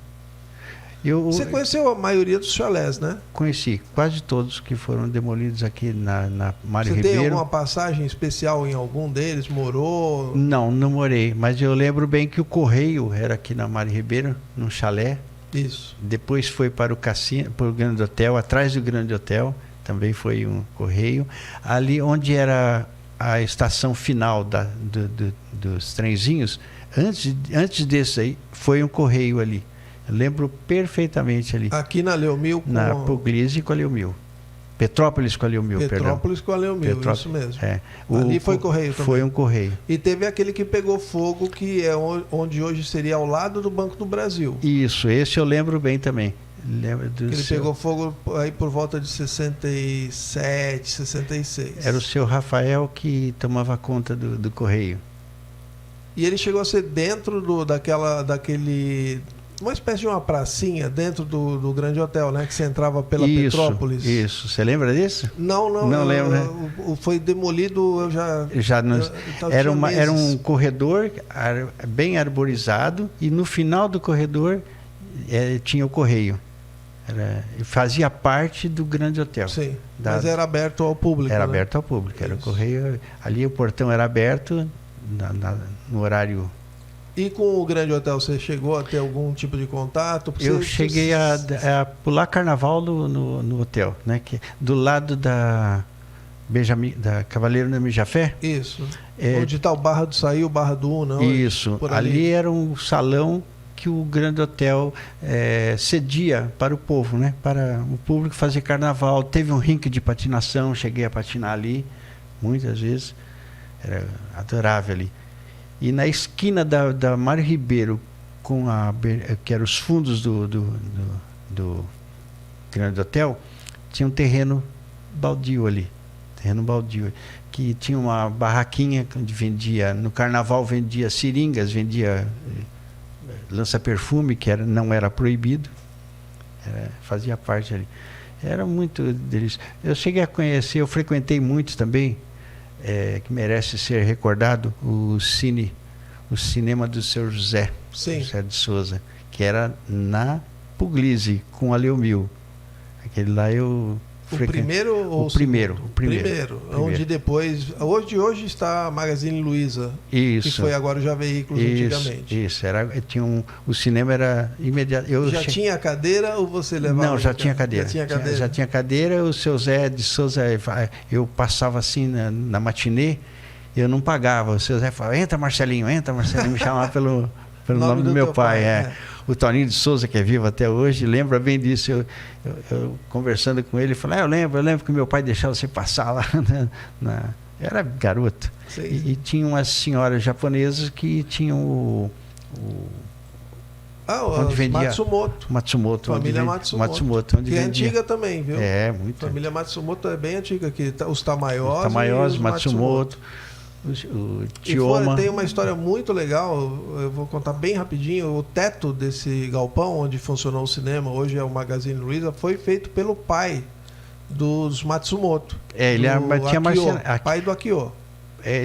Speaker 1: Você conheceu a maioria dos chalés, né?
Speaker 2: Conheci, quase todos que foram demolidos aqui na Mário Ribeiro.
Speaker 1: Você tem alguma passagem especial em algum deles? Morou?
Speaker 2: Não morei, mas eu lembro bem que o Correio era aqui na Mário Ribeiro, num chalé.
Speaker 1: Isso.
Speaker 2: Depois foi para o cassino, para o Grande Hotel, atrás do Grande Hotel, também foi um Correio. Ali onde era a estação final dos trenzinhos, antes desse aí, foi um Correio ali. Eu lembro perfeitamente ali.
Speaker 1: Aqui na Leomil?
Speaker 2: Na Puglisi com a Leomil. Petrópolis com a Leomil,
Speaker 1: Petrópolis com a Leomil, isso mesmo. Ali foi Correio também.
Speaker 2: Foi um Correio.
Speaker 1: E teve aquele que pegou fogo, que é onde hoje seria ao lado do Banco do Brasil.
Speaker 2: Isso, esse eu lembro bem também.
Speaker 1: Ele pegou fogo aí por volta de 67, 66.
Speaker 2: Era o seu Rafael que tomava conta do Correio.
Speaker 1: E ele chegou a ser dentro daquele... uma espécie de uma pracinha dentro do Grande Hotel, né? Que você entrava pela Petrópolis.
Speaker 2: Isso. Você lembra disso?
Speaker 1: Não lembro, né? Foi demolido,
Speaker 2: era um corredor bem arborizado e no final do corredor tinha o Correio. Fazia parte do Grande Hotel.
Speaker 1: Sim, mas era aberto ao público.
Speaker 2: Era aberto ao público. Era o Correio. Ali o portão era aberto no horário...
Speaker 1: E com o Grande Hotel, você chegou a ter algum tipo de contato?
Speaker 2: Eu cheguei a pular carnaval no hotel, né? Do lado da Cavaleiro da Mijafé.
Speaker 1: Isso. Onde está o Barra do Saí, o Barra do Una.
Speaker 2: Isso. Ali era um salão que o Grande Hotel cedia para o povo, né? Para o público fazer carnaval. Teve um rink de patinação, cheguei a patinar ali muitas vezes. Era adorável ali. E na esquina da Mário Ribeiro, que eram os fundos do Grande Hotel, tinha um terreno baldio ali. Que tinha uma barraquinha onde vendia, no carnaval vendia seringas, vendia lança-perfume, que não era proibido. Fazia parte ali. Era muito delicioso. Eu cheguei a conhecer, eu frequentei muito também, que merece ser recordado, o cinema do seu José de Souza, que era na Puglisi, com a Leomil. Aquele lá eu frequentei. O primeiro? O primeiro.
Speaker 1: Onde depois... Hoje está a Magazine Luiza.
Speaker 2: Isso.
Speaker 1: Que foi agora já Veículos antigamente.
Speaker 2: Isso. O cinema era imediato.
Speaker 1: Tinha cadeira ou você levava?
Speaker 2: Não, já tinha cadeira. Já tinha cadeira. O seu Zé de Souza, eu passava assim na matinê, eu não pagava. O seu Zé falava, entra Marcelinho, me chamava pelo nome do meu pai. o Toninho de Souza, que é vivo até hoje, lembra bem disso. Eu conversando com ele, falei, eu lembro que meu pai deixava você passar lá eu era garoto.
Speaker 1: Sim.
Speaker 2: E tinha umas senhoras japonesas que tinham onde vendia
Speaker 1: Matsumoto. Família
Speaker 2: Matsumoto, onde
Speaker 1: que é
Speaker 2: vendia.
Speaker 1: Antiga também, viu?
Speaker 2: Muito.
Speaker 1: Família Matsumoto é bem antiga aqui. Os Tamayoshi.
Speaker 2: Os Matsumoto. O Chioma.
Speaker 1: Tem uma história muito legal, eu vou contar bem rapidinho. O teto desse galpão onde funcionou o cinema, hoje é o Magazine Luiza, foi feito pelo pai dos Matsumoto.
Speaker 2: Ele tinha
Speaker 1: pai do Akio.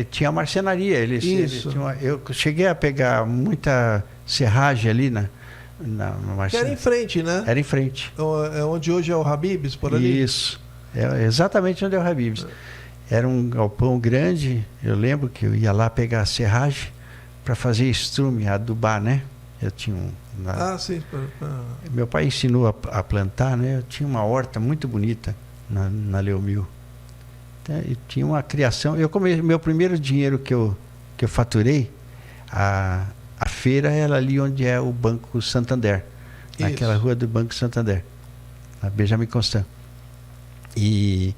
Speaker 2: Tinha marcenaria. Eu cheguei a pegar muita serragem ali na marcenaria.
Speaker 1: Que era em frente, né?
Speaker 2: Era em frente.
Speaker 1: É onde hoje é o Habib's, por ali?
Speaker 2: Isso. É exatamente onde é o Habib's. Era um galpão grande. Eu lembro que eu ia lá pegar a serragem para fazer estrume, adubar, né? Eu tinha
Speaker 1: sim.
Speaker 2: Meu pai ensinou a plantar, né? Eu tinha uma horta muito bonita na Leomil. E tinha uma criação. Meu primeiro dinheiro que eu faturei, a feira era ali onde é o Banco Santander.
Speaker 1: Isso.
Speaker 2: Naquela rua do Banco Santander, na Benjamin Constant. E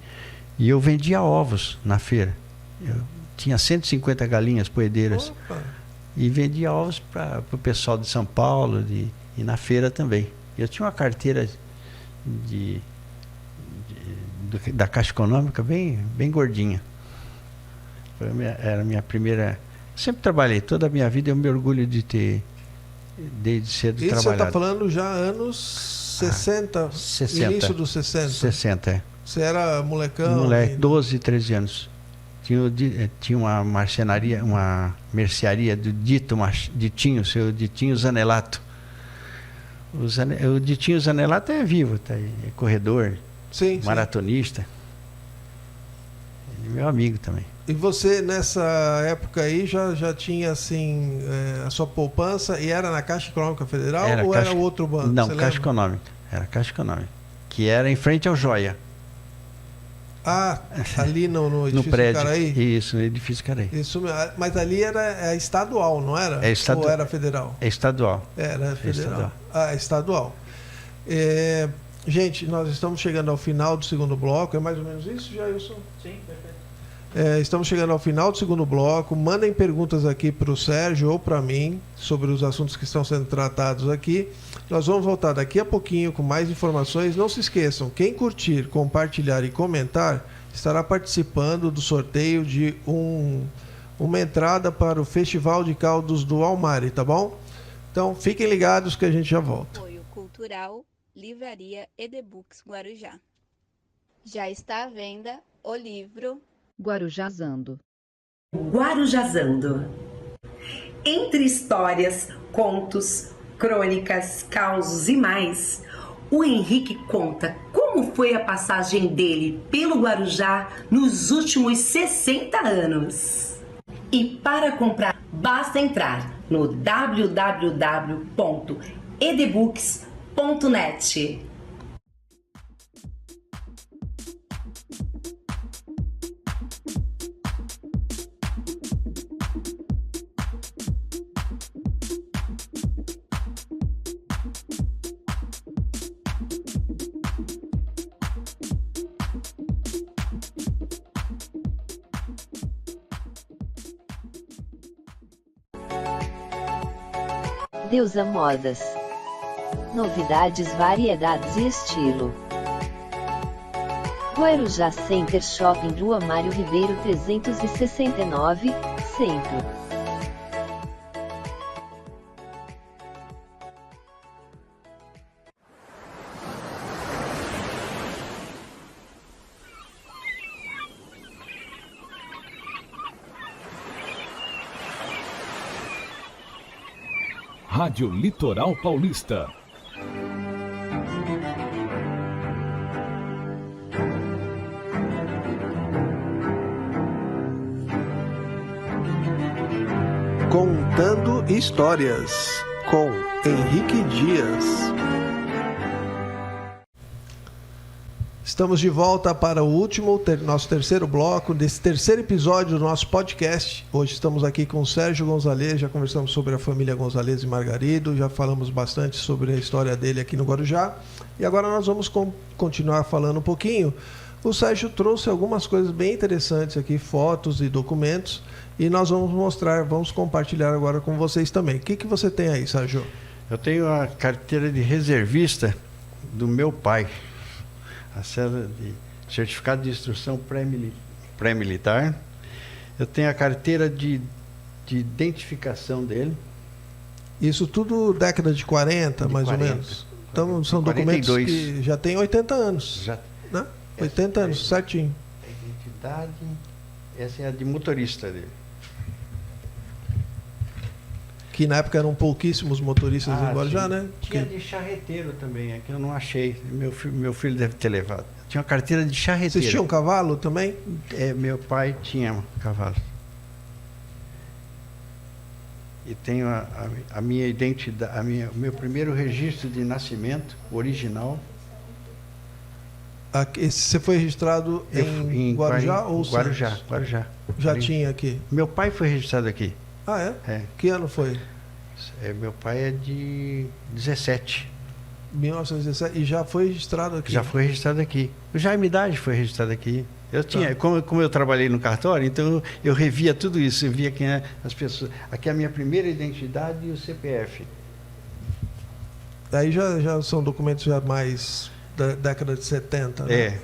Speaker 2: eu vendia ovos na feira. Eu tinha 150 galinhas poedeiras.
Speaker 1: Opa.
Speaker 2: E vendia ovos para o pessoal de São Paulo e na feira também. Eu tinha uma carteira da Caixa Econômica bem gordinha. Era a minha primeira... Sempre trabalhei, toda a minha vida eu me orgulho de ter, desde cedo, trabalhado.
Speaker 1: Isso você está falando já anos 60,
Speaker 2: 60,
Speaker 1: início dos 60?
Speaker 2: 60, é.
Speaker 1: Você era molecão?
Speaker 2: Moleque, 12, 13 anos. Tinha uma marcenaria, uma mercearia do Ditinho, seu Ditinho Zanelato. O Ditinho Zanelato é vivo, tá aí, é corredor, maratonista. Ele é meu amigo também.
Speaker 1: E você, nessa época aí, já tinha, assim, a sua poupança e era na Caixa Econômica Federal era outro banco?
Speaker 2: Não, Caixa Econômica. Era Caixa Econômica. Que era em frente ao Joia.
Speaker 1: Ali no edifício
Speaker 2: no prédio,
Speaker 1: Caraí?
Speaker 2: Isso, no edifício Caraí.
Speaker 1: Isso, mas ali era estadual, não era? Ou era federal?
Speaker 2: É estadual.
Speaker 1: Era federal.
Speaker 2: É
Speaker 1: estadual. Gente, nós estamos chegando ao final do segundo bloco. É mais ou menos isso, Jailson?
Speaker 7: Sim, perfeito.
Speaker 1: Estamos chegando ao final do segundo bloco. Mandem perguntas aqui para o Sérgio ou para mim sobre os assuntos que estão sendo tratados aqui. Nós vamos voltar daqui a pouquinho com mais informações. Não se esqueçam, quem curtir, compartilhar e comentar estará participando do sorteio de uma entrada para o Festival de Caldos do Almari, tá bom? Então fiquem ligados que a gente já volta.
Speaker 3: Apoio Cultural, Livraria Edebooks Guarujá. Já está à venda o livro
Speaker 5: Guarujazando.
Speaker 4: Guarujazando. Entre histórias, contos, crônicas, causos e mais, o Henrique conta como foi a passagem dele pelo Guarujá nos últimos 60 anos. E para comprar, basta entrar no www.edebooks.net.
Speaker 5: Deusa Modas. Novidades, variedades e estilo. Guarujá Center Shopping, Rua Mário Ribeiro 369, Centro.
Speaker 6: Rádio Litoral Paulista.
Speaker 1: Contando Histórias, com Henrique Dias. Estamos de volta para o último, nosso terceiro bloco, desse terceiro episódio do nosso podcast. Hoje estamos aqui com o Sérgio Gonzalez, já conversamos sobre a família Gonzalez e Margarido, já falamos bastante sobre a história dele aqui no Guarujá. E agora nós vamos continuar falando um pouquinho. O Sérgio trouxe algumas coisas bem interessantes aqui, fotos e documentos, e nós vamos compartilhar agora com vocês também. O que você tem aí, Sérgio?
Speaker 2: Eu tenho a carteira de reservista do meu pai, a cédula de certificado de instrução pré-militar. Eu tenho a carteira de identificação dele.
Speaker 1: Isso tudo década de 40, mais 40, ou menos? Então são 42. Documentos que já têm 80 anos. Já, né? 80 anos, certinho.
Speaker 2: A identidade, essa é a de motorista dele.
Speaker 1: Que na época eram pouquíssimos motoristas em Guarujá, né?
Speaker 2: Tinha de charreteiro também, é que eu não achei. Meu filho deve ter levado. Tinha uma carteira de charreteiro.
Speaker 1: Vocês tinham cavalo também?
Speaker 2: Meu pai tinha um cavalo. E tenho a minha identidade, o meu primeiro registro de nascimento original.
Speaker 1: Você foi registrado em Guarujá ou
Speaker 2: Guarujá?
Speaker 1: Santos?
Speaker 2: Guarujá.
Speaker 1: Já tinha aqui?
Speaker 2: Meu pai foi registrado aqui.
Speaker 1: Ah, é?
Speaker 2: É.
Speaker 1: Que ano foi?
Speaker 2: Meu pai é de 17.
Speaker 1: 1917. E já foi registrado aqui?
Speaker 2: Já foi registrado aqui. O Jaime Idade foi registrado aqui. Eu tinha, como eu trabalhei no cartório, então eu revia tudo isso. Eu via quem é as pessoas. Aqui é a minha primeira identidade e o CPF.
Speaker 1: Aí já são documentos já mais da década de 70, né?
Speaker 2: É.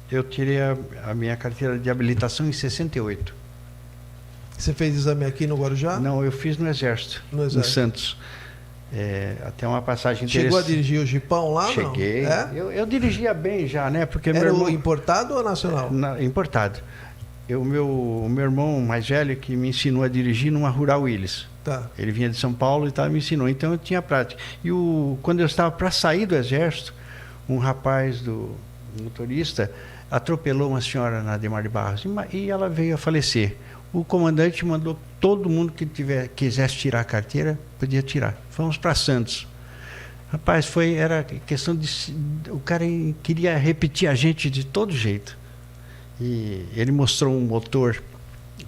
Speaker 2: Eu tirei a minha carteira de habilitação em 68.
Speaker 1: Você fez exame aqui no Guarujá?
Speaker 2: Não, eu fiz no Exército, em Santos. Até uma passagem interessante.
Speaker 1: Chegou a dirigir o Jipão lá?
Speaker 2: Cheguei.
Speaker 1: Não? É?
Speaker 2: Eu dirigia bem já, né? Porque
Speaker 1: era
Speaker 2: meu irmão...
Speaker 1: importado ou nacional?
Speaker 2: Importado. O meu irmão mais velho que me ensinou a dirigir numa Rural Willys.
Speaker 1: Tá.
Speaker 2: Ele vinha de São Paulo e me ensinou. Então eu tinha prática. E quando eu estava para sair do Exército, um rapaz do motorista atropelou uma senhora na Ademar de Barros e ela veio a falecer. O comandante mandou todo mundo que quisesse tirar a carteira, podia tirar. Fomos para Santos. Rapaz, era questão de... O cara queria repetir a gente de todo jeito. E ele mostrou um motor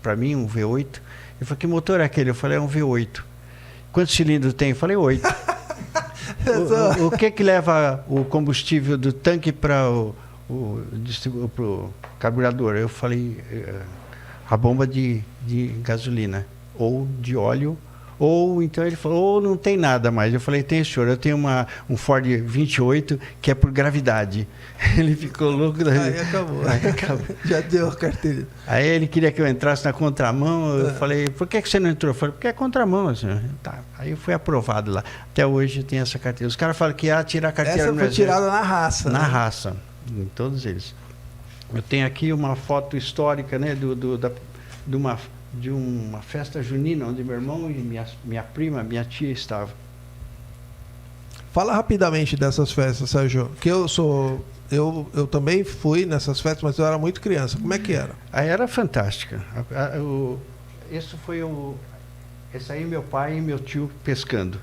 Speaker 2: para mim, um V8. Ele falou, que motor é aquele? Eu falei, é um V8. Quantos cilindros tem? Eu falei, 8. o que leva o combustível do tanque para o carburador? Eu falei... a bomba de gasolina, ou de óleo, ou então ele falou, ou não tem nada mais. Eu falei, tem, senhor, eu tenho um Ford 28 que é por gravidade. Ele ficou louco.
Speaker 1: Aí acabou. Já deu a carteira.
Speaker 2: Aí ele queria que eu entrasse na contramão. Eu falei, por que você não entrou? Eu falei, porque é contramão, senhor. Tá. Aí eu fui aprovado lá. Até hoje tem essa carteira. Os caras falam que ia tirar a carteira
Speaker 1: no Exército. Essa foi tirada na raça.
Speaker 2: Na raça, em todos eles. Eu tenho aqui uma foto histórica, né, de uma festa junina onde meu irmão e minha prima, minha tia estavam.
Speaker 1: Fala rapidamente dessas festas, Sérgio. Que eu também fui nessas festas, mas eu era muito criança. Como é que era?
Speaker 2: Aí era fantástica. Esse aí meu pai e meu tio pescando.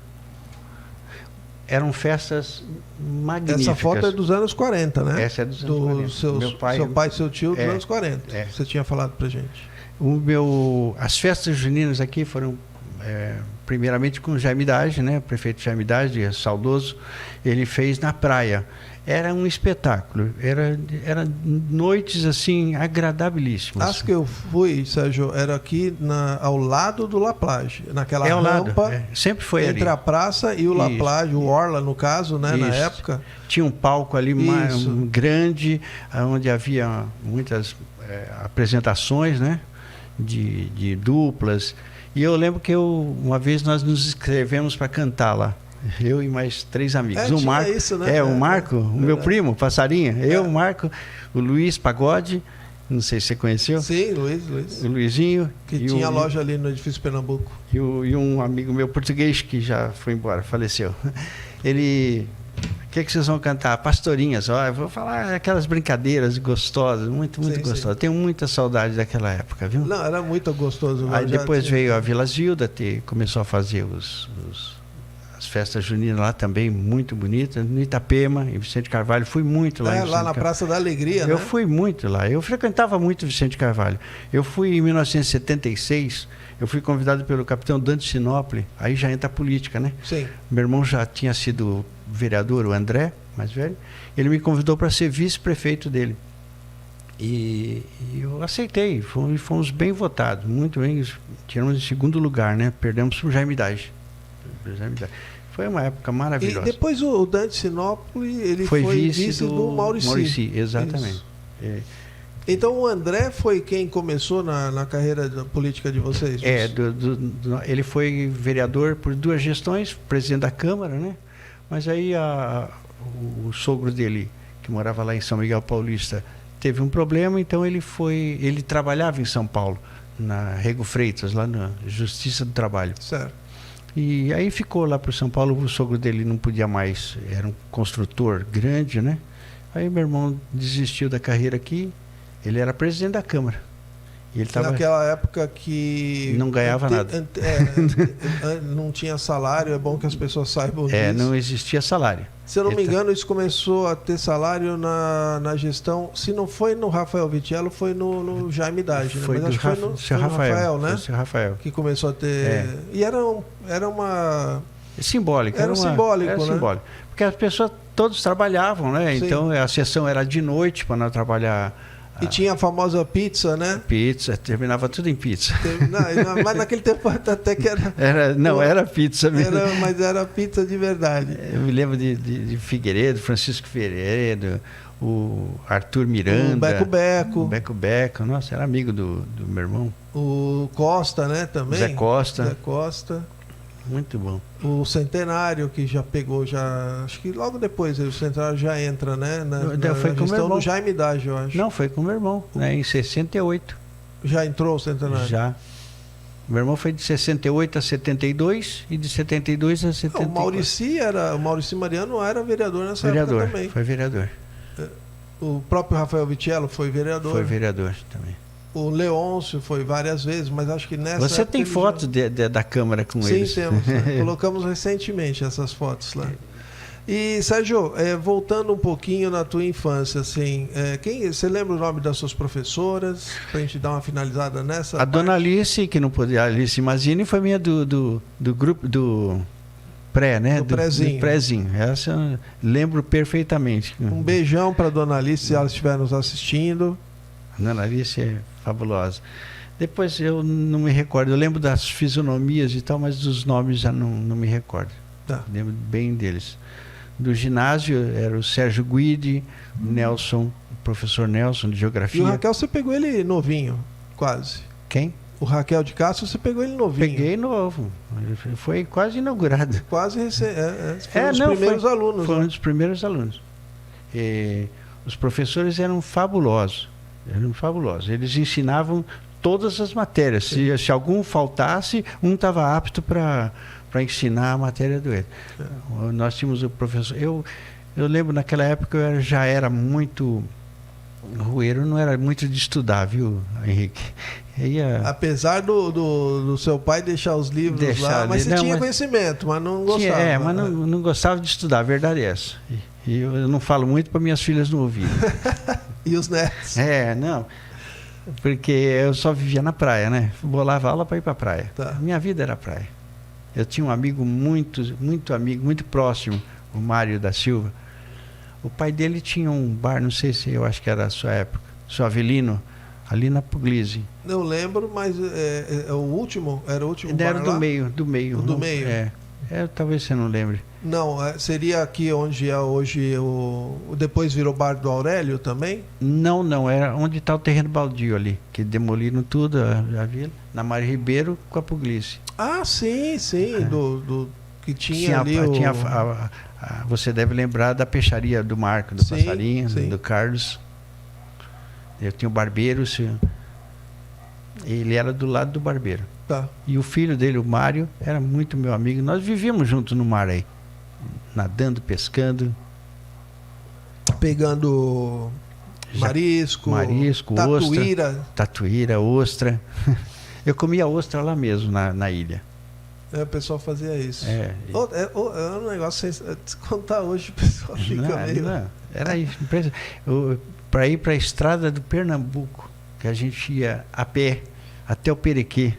Speaker 2: Eram festas magníficas.
Speaker 1: Essa foto é dos anos 40, né?
Speaker 2: Essa é dos anos 40.
Speaker 1: Seu pai e seu tio dos anos 40. Você tinha falado pra gente.
Speaker 2: As festas juninas aqui foram primeiramente com o Jaime Idade, né? O prefeito Jaime Idade, saudoso. Ele fez na praia. Era um espetáculo. Era noites assim agradabilíssimas.
Speaker 1: As que eu fui, Sérgio, era aqui ao lado do La Plage, naquela rampa.
Speaker 2: Sempre foi
Speaker 1: entre
Speaker 2: ali.
Speaker 1: A praça e o La Plage, o Orla no caso, né? Na época.
Speaker 2: Tinha um palco ali grande, onde havia muitas apresentações, né? De duplas. E eu lembro que uma vez nós nos inscrevemos para cantar lá. Eu e mais 3 amigos. O Marco,
Speaker 1: isso, né?
Speaker 2: O Marco, o meu primo, Passarinha. Eu, o Marco, o Luiz Pagode, não sei se você conheceu.
Speaker 1: Sim, Luiz.
Speaker 2: O Luizinho.
Speaker 1: Que tinha loja ali no edifício Pernambuco.
Speaker 2: E um amigo meu português que já foi embora, faleceu. Ele... O que vocês vão cantar? Pastorinhas. Eu vou falar aquelas brincadeiras gostosas, muito gostosas. Tenho muita saudade daquela época, viu?
Speaker 1: Não, era muito gostoso.
Speaker 2: Aí depois veio a Vila Zilda, começou a fazer as festas juninas lá também muito bonitas, no Itapema, em Vicente Carvalho, fui muito lá.
Speaker 1: Lá na Praça da Alegria, né?
Speaker 2: Eu fui muito lá, eu frequentava muito Vicente Carvalho. Eu fui em 1976, eu fui convidado pelo capitão Dante Sinopoli, aí já entra a política, né?
Speaker 1: Sim.
Speaker 2: Meu irmão já tinha sido vereador, o André, mais velho, ele me convidou para ser vice-prefeito dele. E eu aceitei, fomos bem votados, muito bem, tiramos em segundo lugar, né? Perdemos para o Jaime Dage. Foi uma época maravilhosa.
Speaker 1: E depois o Dante Sinopoli, ele foi vice do Maurici.
Speaker 2: Exatamente.
Speaker 1: Então o André foi quem começou na carreira política de vocês?
Speaker 2: Ele foi vereador por 2 gestões, presidente da Câmara, né? Mas aí o sogro dele, que morava lá em São Miguel Paulista, teve um problema, então ele trabalhava em São Paulo, na Rego Freitas, lá na Justiça do Trabalho.
Speaker 1: Certo.
Speaker 2: E aí ficou lá para São Paulo, o sogro dele não podia mais, era um construtor grande, né? Aí meu irmão desistiu da carreira aqui, ele era presidente da Câmara. E ele tava...
Speaker 1: Naquela época que...
Speaker 2: Não ganhava nada.
Speaker 1: Não tinha salário, é bom que as pessoas saibam disso.
Speaker 2: Não existia salário.
Speaker 1: Se eu não me engano, isso começou a ter salário na gestão, se não foi no Rafael Vitiello, foi no Jaime Dage, né?
Speaker 2: Foi
Speaker 1: Mas acho que foi no Rafael, né?
Speaker 2: Foi o Rafael.
Speaker 1: Que começou a ter... E era uma...
Speaker 2: Simbólico.
Speaker 1: Era simbólico,
Speaker 2: era
Speaker 1: né?
Speaker 2: Simbólico. Porque as pessoas todos trabalhavam, né?
Speaker 1: Sim.
Speaker 2: Então a sessão era de noite para não trabalhar.
Speaker 1: E tinha a famosa pizza, né?
Speaker 2: Pizza, terminava tudo em pizza.
Speaker 1: Mas naquele tempo até que era...
Speaker 2: Era pizza mesmo.
Speaker 1: Mas era pizza de verdade.
Speaker 2: Eu me lembro de Figueiredo, Francisco Figueiredo, o Arthur Miranda.
Speaker 1: O
Speaker 2: Beco Beco. Nossa, era amigo do meu irmão.
Speaker 1: O Costa, né? Também.
Speaker 2: Zé Costa. Muito bom.
Speaker 1: O Centenário, que já pegou, acho que logo depois o Centenário já entra, né?
Speaker 2: Foi com o meu irmão.
Speaker 1: Do Jaime Dage, eu acho.
Speaker 2: Não, foi com o meu irmão, né, em 68.
Speaker 1: Já entrou o Centenário?
Speaker 2: Já. Meu irmão foi de 68 a 72 e de 72 a 74.
Speaker 1: O Maurici Mariano era vereador nessa época também.
Speaker 2: Foi vereador.
Speaker 1: O próprio Rafael Vitiello foi vereador.
Speaker 2: Foi vereador também.
Speaker 1: O Leôncio foi várias vezes, mas acho que nessa
Speaker 2: Você tem fotos da Câmara com eles?
Speaker 1: Sim, temos. Colocamos recentemente essas fotos lá. E, Sérgio, voltando um pouquinho na tua infância, assim, você lembra o nome das suas professoras? Pra gente dar uma finalizada nessa
Speaker 2: A dona Alice, que não podia, Alice Mazini, foi minha do grupo, do pré, né?
Speaker 1: Do prézinho.
Speaker 2: Do prézinho. Essa eu lembro perfeitamente.
Speaker 1: Um beijão para dona Alice, se ela estiver nos assistindo.
Speaker 2: A dona Alice é fabulosa. Depois eu não me recordo, eu lembro das fisionomias e tal, mas dos nomes já não me recordo.
Speaker 1: Tá.
Speaker 2: Lembro bem deles. Do ginásio era o Sérgio Guidi, Nelson, o professor Nelson de Geografia.
Speaker 1: E o Raquel, você pegou ele novinho, quase.
Speaker 2: Quem?
Speaker 1: O Raquel de Castro, você pegou ele novinho.
Speaker 2: Peguei novo. Foi quase inaugurado.
Speaker 1: Quase recente. Foi um dos primeiros alunos.
Speaker 2: Foi um dos primeiros alunos. Os professores eram fabulosos. Eles ensinavam todas as matérias. Se algum faltasse, um estava apto para ensinar a matéria do outro. Nós tínhamos o professor... Eu lembro, naquela época, eu já era muito... Rueiro não era muito de estudar, viu, Henrique?
Speaker 1: Apesar do seu pai deixar os livros lá, mas você tinha conhecimento, mas não gostava.
Speaker 2: Mas não gostava de estudar, a verdade é essa. E eu não falo muito para minhas filhas não ouvirem.
Speaker 1: E os netos?
Speaker 2: Não. Porque eu só vivia na praia, né? Bolava aula para ir para a praia.
Speaker 1: Tá.
Speaker 2: Minha vida era praia. Eu tinha um amigo muito amigo, muito próximo, o Mário da Silva. O pai dele tinha um bar, não sei se eu acho que era a sua época, seu Avelino, ali na Puglisi.
Speaker 1: Eu lembro, mas era o último bar
Speaker 2: era
Speaker 1: lá?
Speaker 2: Do meio.
Speaker 1: O do meio?
Speaker 2: Talvez você não lembre.
Speaker 1: Não, seria aqui onde é hoje depois virou bar do Aurélio também?
Speaker 2: Não, era onde está o terreno baldio ali, que demoliram tudo a vila, na Mário Ribeiro com a Puglisi.
Speaker 1: Ah, sim, do que tinha ali
Speaker 2: você deve lembrar da peixaria do Marco, do Passarinho, do Carlos. Eu tinha o barbeiro, ele era do lado do barbeiro.
Speaker 1: Tá.
Speaker 2: E o filho dele, o Mário, era muito meu amigo. Nós vivíamos juntos no mar aí, nadando, pescando.
Speaker 1: Pegando marisco,
Speaker 2: tatuíra, ostra. Eu comia ostra lá mesmo, na ilha.
Speaker 1: O pessoal fazia isso.
Speaker 2: É
Speaker 1: um negócio, se contar hoje, o pessoal fica meio...
Speaker 2: Era isso. Para ir para a estrada do Pernambuco, que a gente ia a pé até o Perequê.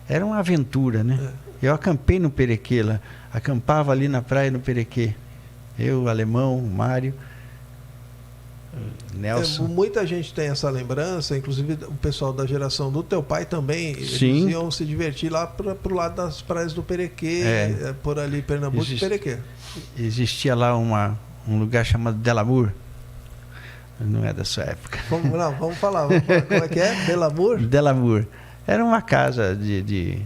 Speaker 2: Era uma aventura, né? Eu acampei no Perequê lá. Acampava ali na praia no Perequê. Eu, o Alemão, o Mário, Nelson.
Speaker 1: Muita gente tem essa lembrança, inclusive o pessoal da geração do teu pai também.
Speaker 2: Sim.
Speaker 1: Eles iam se divertir lá pro lado das praias do Perequê, por ali, Pernambuco e Perequê.
Speaker 2: Existia lá um lugar chamado Delamur. Não é da sua época.
Speaker 1: Vamos falar. Como é que é? Delamur?
Speaker 2: Delamur. Era uma casa de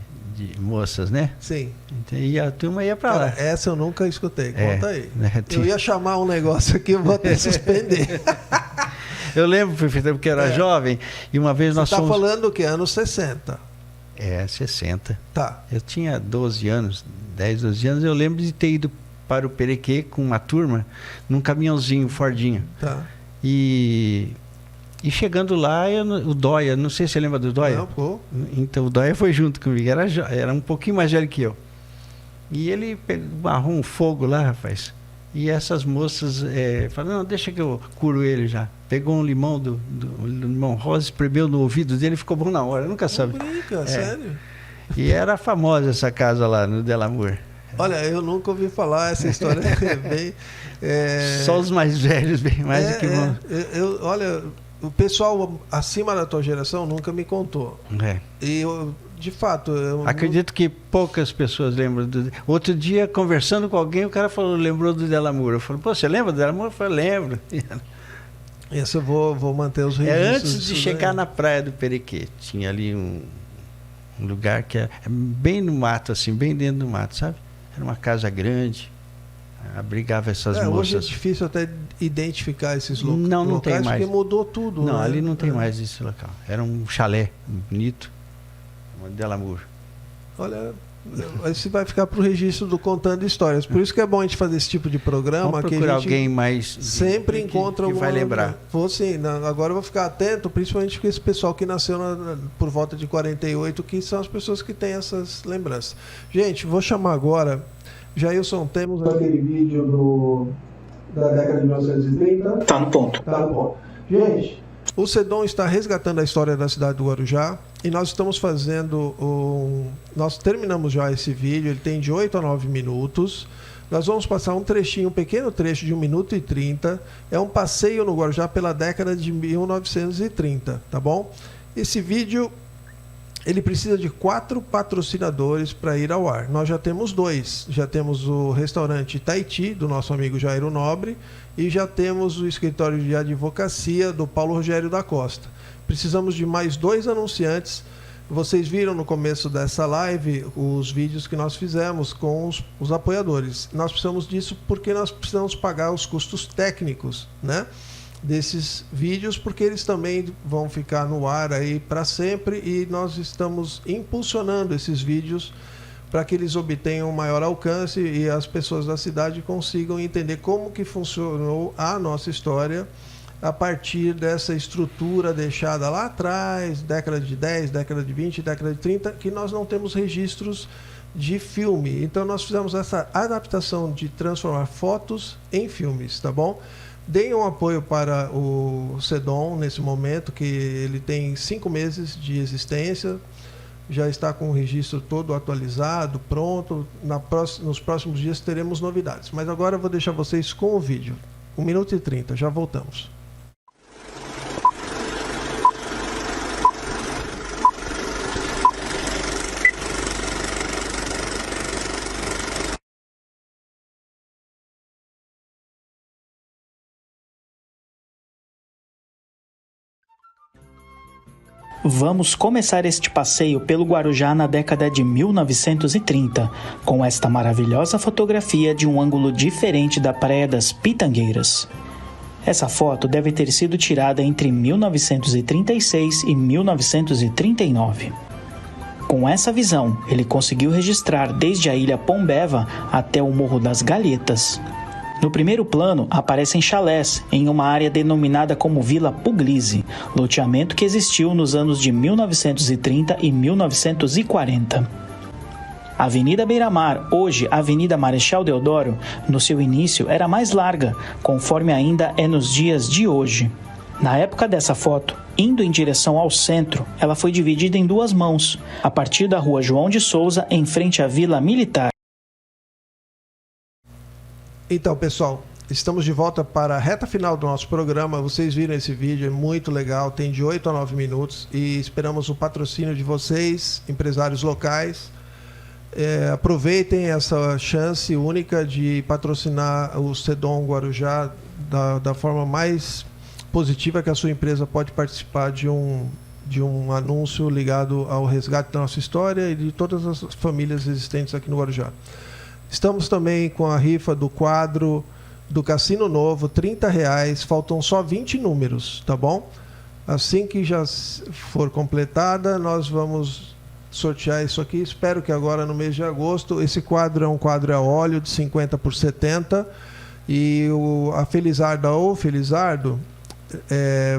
Speaker 2: moças, né?
Speaker 1: Sim.
Speaker 2: E a turma ia para lá.
Speaker 1: Essa eu nunca escutei. Conta aí.
Speaker 2: Né?
Speaker 1: Eu ia chamar um negócio aqui, eu vou até suspender.
Speaker 2: Eu lembro, porque eu era jovem, e uma vez nós fomos...
Speaker 1: Você está falando o quê? Anos 60?
Speaker 2: 60.
Speaker 1: Tá.
Speaker 2: Eu tinha 12 anos, 10, 12 anos, eu lembro de ter ido para o Perequê com uma turma, num caminhãozinho Fordinho.
Speaker 1: Tá.
Speaker 2: E chegando lá, o Dóia, não sei se você lembra do Dóia.
Speaker 1: Não, pô.
Speaker 2: Então o Dóia foi junto comigo, era um pouquinho mais velho que eu. E ele barrou um fogo lá, rapaz. E essas moças falaram, não, deixa que eu curo ele já. Pegou um limão do limão rosa, espremeu no ouvido dele e ficou bom na hora, nunca sabe.
Speaker 1: Não brinca, sério?
Speaker 2: E era famosa essa casa lá no Delamur.
Speaker 1: Olha, eu nunca ouvi falar, essa história é bem...
Speaker 2: Só os mais velhos, bem mais do que bom.
Speaker 1: Olha, o pessoal acima da tua geração nunca me contou. E eu, de fato...
Speaker 2: Acredito que poucas pessoas lembram do... Outro dia, conversando com alguém, o cara falou, lembrou do Delamur. Eu falei, pô, você lembra do Delamur? Eu falei, lembro.
Speaker 1: Esse eu vou manter os registros.
Speaker 2: Antes de chegar na praia do Perequê, tinha ali um lugar que é bem no mato, assim, bem dentro do mato, sabe? Era uma casa grande, abrigava essas moças.
Speaker 1: Hoje é difícil até identificar esses locais.
Speaker 2: Não tem mais.
Speaker 1: Porque mudou tudo.
Speaker 2: Não,
Speaker 1: né?
Speaker 2: ali não tem mais esse local. Era um chalé bonito, uma Delamur.
Speaker 1: Olha, isso vai ficar para o registro do Contando Histórias. Por isso que é bom a gente fazer esse tipo de programa.
Speaker 2: Vamos procurar
Speaker 1: que a gente
Speaker 2: alguém mais
Speaker 1: sempre encontra
Speaker 2: que vai lembrar.
Speaker 1: Agora eu vou ficar atento, principalmente com esse pessoal que nasceu por volta de 48, que são as pessoas que têm essas lembranças. Gente, vou chamar agora Jailson. Temos aquele vídeo da década de 1930.
Speaker 7: Tá no ponto.
Speaker 1: Gente, o Sedom está resgatando a história da cidade do Guarujá e nós estamos fazendo nós terminamos já esse vídeo, ele tem de 8 a 9 minutos. Nós vamos passar um pequeno trecho de 1 minuto e 30. É um passeio no Guarujá pela década de 1930, tá bom? Esse vídeo, ele precisa de 4 patrocinadores para ir ao ar. Nós já temos 2. Já temos o restaurante Taiti, do nosso amigo Jairo Nobre, e já temos o escritório de advocacia do Paulo Rogério da Costa. Precisamos de mais 2 anunciantes. Vocês viram no começo dessa live os vídeos que nós fizemos com os apoiadores. Nós precisamos disso porque nós precisamos pagar os custos técnicos, né, desses vídeos, porque eles também vão ficar no ar aí para sempre e nós estamos impulsionando esses vídeos para que eles obtenham maior alcance e as pessoas da cidade consigam entender como que funcionou a nossa história a partir dessa estrutura deixada lá atrás, década de 10, década de 20, década de 30, que nós não temos registros de filme. Então nós fizemos essa adaptação de transformar fotos em filmes, tá bom? Deem um apoio para o Sedom nesse momento, que ele tem 5 meses de existência, já está com o registro todo atualizado, pronto. Nos próximos dias teremos novidades. Mas agora eu vou deixar vocês com o vídeo. 1 minuto e 30, já voltamos.
Speaker 7: Vamos começar este passeio pelo Guarujá na década de 1930, com esta maravilhosa fotografia de um ângulo diferente da Praia das Pitangueiras. Essa foto deve ter sido tirada entre 1936 e 1939. Com essa visão, ele conseguiu registrar desde a Ilha Pombeva até o Morro das Galhetas. No primeiro plano, aparecem chalés em uma área denominada como Vila Puglisi, loteamento que existiu nos anos de 1930 e 1940. A Avenida Beira-Mar, hoje Avenida Marechal Deodoro, no seu início era mais larga, conforme ainda é nos dias de hoje. Na época dessa foto, indo em direção ao centro, ela foi dividida em duas mãos, a partir da Rua João de Souza, em frente à Vila Militar.
Speaker 1: Então, pessoal, estamos de volta para a reta final do nosso programa. Vocês viram esse vídeo, é muito legal, tem de 8 a 9 minutos e esperamos o patrocínio de vocês, empresários locais. Aproveitem essa chance única de patrocinar o Sedom Guarujá da forma mais positiva que a sua empresa pode participar de um anúncio ligado ao resgate da nossa história e de todas as famílias existentes aqui no Guarujá. Estamos também com a rifa do quadro do Cassino Novo, R$30, faltam só 20 números, tá bom? Assim que já for completada, nós vamos sortear isso aqui. Espero que agora no mês de agosto. Esse quadro é um quadro a óleo de 50 por 70 e a Felizarda ou Felizardo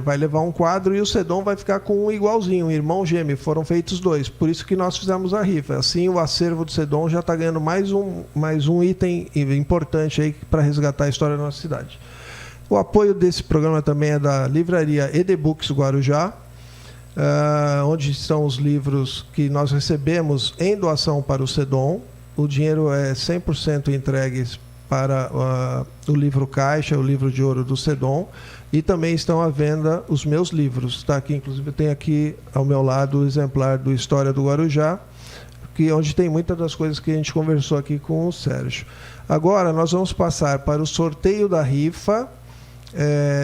Speaker 1: vai levar um quadro e o Sedom vai ficar com um igualzinho, um irmão gêmeo. Foram feitos dois, por isso que nós fizemos a rifa. Assim o acervo do Sedom já está ganhando mais um item importante aí para resgatar a história da nossa cidade. O apoio desse programa também é da livraria ED-Books Guarujá, onde estão os livros que nós recebemos em doação para o Sedom. O dinheiro é 100% entregue para o livro Caixa, o livro de ouro do Sedom. E também estão à venda os meus livros. Tá aqui, inclusive, tem aqui ao meu lado o exemplar do História do Guarujá, onde tem muitas das coisas que a gente conversou aqui com o Sérgio. Agora nós vamos passar para o sorteio da rifa.